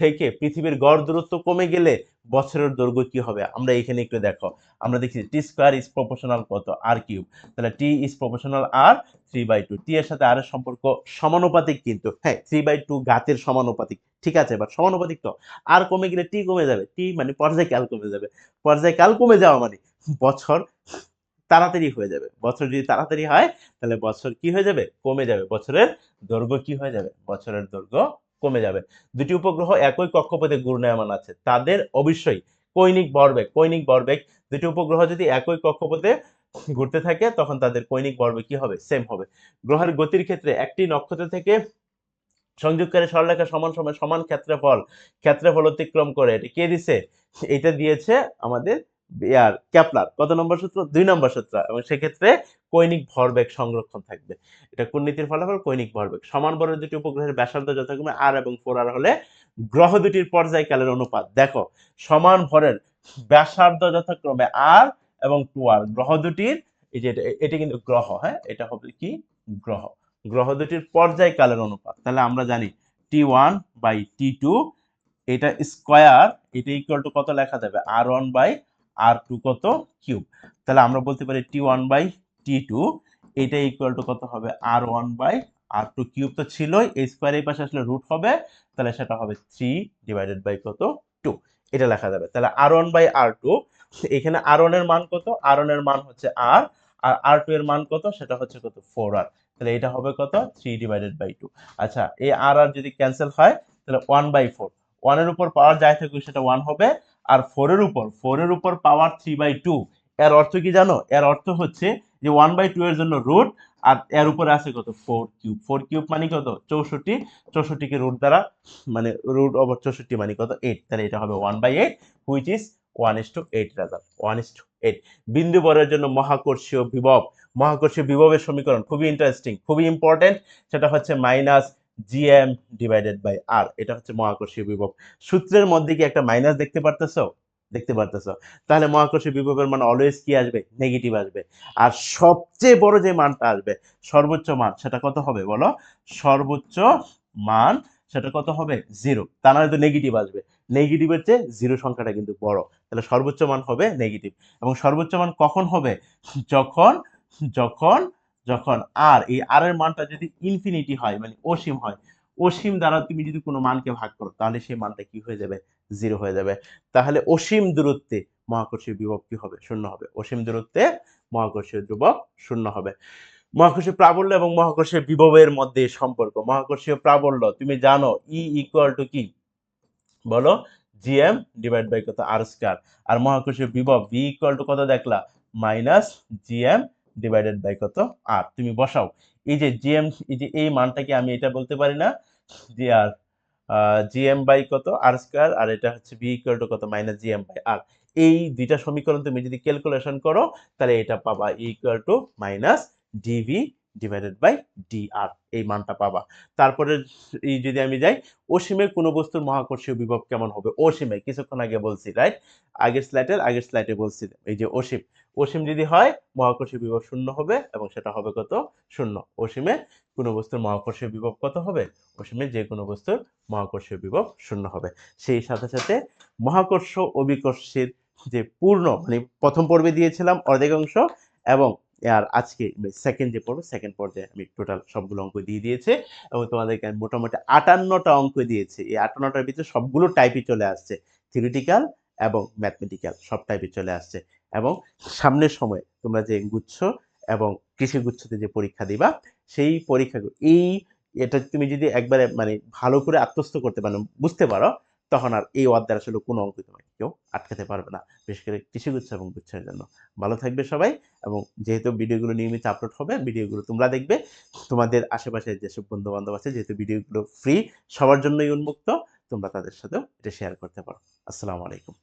থেকে পৃথিবীর গড় দূরত্ব কমে গেলে বছরের দৈর্ঘ্য কি হবে, আমরা এখানে একটু দেখো। আমরা দেখি টি স্কয়ার ইজ প্রপোর্শনাল কত, আর কিউব। তাহলে টি ইজ প্রপোর্শনাল আর 3/2। টি এর সাথে আর এর সম্পর্ক সমানুপাতিক, কিন্তু হ্যাঁ 3/2 ঘাতের সমানুপাতিক, ঠিক আছে, বাট সমানুপাতিক তো। আর কমে গেলে টি কমে যাবে, টি মানে পর্যায়কাল কমে যাবে। পর্যায়কাল কমে যাওয়া মানে বছর তাড়াতাড়ি হয়ে যাবে। বছর যদি তাড়াতাড়ি হয় তাহলে বছর কি হয়ে যাবে, কমে যাবে। বছরের দৈর্ঘ্য কি হয়ে যাবে, বছরের দৈর্ঘ্য কমে যাবে। দুটি উপগ্রহ একই কক্ষপথে ঘূর্ণায়মান আছে, তাদের অবশ্যই কৈনিক ভরবেগ। দুটি উপগ্রহ যদি একই কক্ষপথে ঘুরতে থাকে তখন তাদের কৈনিক ভরবেগ কি হবে, সেম হবে। গ্রহের গতির ক্ষেত্রে একটি নক্ষত্র থেকে সংযোগকারী সরলরেখা সমান সময় সমান ক্ষেত্রফল অতিক্রম করে, এটা কে দিছে, এটা দিয়েছে আমাদের ক্যাপলার। কত নম্বর সূত্র, 2 নম্বর সূত্র। এবং সেক্ষেত্রে কৈনিক ভরবেগ সংরক্ষণ থাকবে। এটা কোন নীতির ফলাফল, কৈনিক ভরবেগ। সমান ভরের দুটি উপগ্রহের ব্যাসার্ধ যথাক্রমে আর এবং 4r হলে গ্রহ দুটির পর্যায়কালের অনুপাত। দেখো, সমান ভরের ব্যাসার্ধ যথাক্রমে আর এবং 2r, গ্রহ দুটির, এই যে এটা কিন্তু গ্রহ, হ্যাঁ এটা হবে কি, গ্রহ। গ্রহ দুটির পর্যায়কালের অনুপাত। তাহলে আমরা জানি T1/T2, এটা স্কয়ার, এটা ইকুয়াল টু কত লেখা যাবে, R1/R2 কত, কিউব। তাহলে আমরা বলতে পারি T1/T2 এটা ইকুয়াল টু কত হবে, R1/R2 কিউব। তো ছিলই, এই স্কয়ার এই পাশে আসলে রুট হবে, তাহলে সেটা হবে 3 ডিভাইডেড বাই কত, 2। এটা লেখা যাবে। তাহলে R1/R2, এখানে R1 এর মান কত, R1 এর মান হচ্ছে আর R2 এর মান কত, সেটা হচ্ছে কত, 4r। তাহলে এটা হবে কত, 3 ডিভাইডেড বাই 2। আচ্ছা, এই আর যদি ক্যান্সেল হয় তাহলে 1/4, 1 এর উপর পাওয়ার যাই থাকুক সেটা 1 হবে। আর 4 এর উপর পাওয়ার 3/2, এর অর্থ কি জানো, এর অর্থ হচ্ছে যে 1/2 এর জন্য রুট, আর এর উপরে আছে কত 4 কিউব, 4 কিউব মানে কত 64, 64কে রুট দ্বারা মানে রুট ওভার 64 মানে কত 8, তাহলে এটা হবে 1/8 হুইচ ইজ 1:8 রেজাল্ট 1:8। বিন্দু বরের জন্য মহাকর্ষীয় বিভব, মহাকর্ষীয় বিভবের সমীকরণ খুবই ইন্টারেস্টিং, খুবই ইম্পর্টেন্ট, সেটা হচ্ছে minus GM divided by R, এটা হচ্ছে মহাকর্ষীয় বিভব। সূত্রের মধ্যে কি একটা মাইনাস দেখতে পারতেছো? দেখতে পারতেছো? তাহলে মহাকর্ষীয় বিভবের মান অলওয়েজ কি আসবে? নেগেটিভ আসবে। আর সবচেয়ে বড় যে মানটা আসবে, সর্বোচ্চ মান, সেটা কত হবে বলো? সর্বোচ্চ মান সেটা কত হবে? 0। তা নাহলে তো নেগেটিভ আসবে। নেগেটিভের চেয়ে 0 সংখ্যাটা কিন্তু বড়। তাহলে সর্বোচ্চ মান হবে নেগেটিভ। এবং সর্বোচ্চ মান কখন হবে? যখন যখন যখন আর এই আর এর মানটা যদি ইনফিনিটি হয়, মানে অসীম হয়, অসীম দ্বারা তুমি যদি কোনো মানকে ভাগ করো, তাহলে সেই মানটা কি হয়ে যাবে? 0 হয়ে যাবে। তাহলে অসীম দূরত্বে মহাকর্ষীয় বিভব কি হবে? 0 হবে। অসীম দূরত্বে মহাকর্ষীয় ধ্রুবক 0 হবে। মহাকর্ষীয় প্রাবল্য এবং মহাকর্ষীয় বিভবের মধ্যে সম্পর্ক। মহাকর্ষীয় প্রাবল্য তুমি জানো, ই ইকুয়াল টু কি বলো? জিএম ডিভাইড বাই কত? R square. আর মহাকর্ষীয় বিভব ভি ইকুয়াল টু কত দেখলা? মাইনাস জিএম ডিভাইডেড বাই কত? আর। তুমি বসাও, এই যে জিএম, এই যে এই মানটাকে আমি এটা বলতে পারি না যে আর জিএম বাই কত? আর স্কয়ার, আর এটা হচ্ছে ভি ইকুয়াল টু কত? Minus GM by R. এই দুইটা সমীকরণ তুমি যদি ক্যালকুলেশন করো, তাহলে এটা পাবা equal to minus D V divided by D R, এই মানটা পাবা। তারপরে এই যদি আমি যাই, অসীমে কোনো বস্তুর মহাকর্ষীয় বিভব কেমন হবে? অসীমে কিছুক্ষণ আগে বলছি, রাইট? আগের স্লাইডে বলছি এই যে অসীম, অসীম যদি হয় মহাকর্ষীয় বিভব 0 হবে, এবং সেটা হবে কত? 0। অসীমে কোনো বস্তুর মহাকর্ষীয় বিভব কত হবে? অসীমে যে কোনো বস্তুর মহাকর্ষীয় বিভব 0 হবে। সেই সাথে সাথে মহাকর্ষ অভিকর্ষের যে পূর্ণ, মানে প্রথম পর্বে দিয়েছিলাম অর্ধেকাংশ, এবং আর আজকে সেকেন্ড যে পর্ব, সেকেন্ড পর্যায়ে আমি টোটাল সবগুলো অঙ্ক দিয়ে দিয়েছি, এবং তোমাদেরকে আমি মোটামুটি 58টা অঙ্ক দিয়েছি। এই 58টার ভিতরে সবগুলো টাইপই চলে আসছে, থিওরিটিক্যাল এবং ম্যাথমেটিক্যাল সব টাইপই চলে আসছে। এবং সামনের সময় তোমরা যে গুচ্ছ এবং কৃষি গুচ্ছতে যে পরীক্ষা দিবা, সেই পরীক্ষাগুলো এটা তুমি যদি একবারে মানে ভালো করে আত্মস্থ করতে পারো, বুঝতে পারো, তখন আর এই অধ্যায় আসলে কোনো অঙ্ক তোমাকে কেউ আটকাতে পারবে না, বিশেষ করে কৃষিগুচ্ছ এবং গুচ্ছের জন্য। ভালো থাকবে সবাই। এবং যেহেতু ভিডিওগুলো নিয়মিত আপলোড হবে, ভিডিওগুলো তোমরা দেখবে, তোমাদের আশেপাশে যেসব বন্ধু বান্ধব আছে, যেহেতু ভিডিওগুলো ফ্রি, সবার জন্যই উন্মুক্ত, তোমরা তাদের সাথেও এটা শেয়ার করতে পারো। আসসালামু আলাইকুম।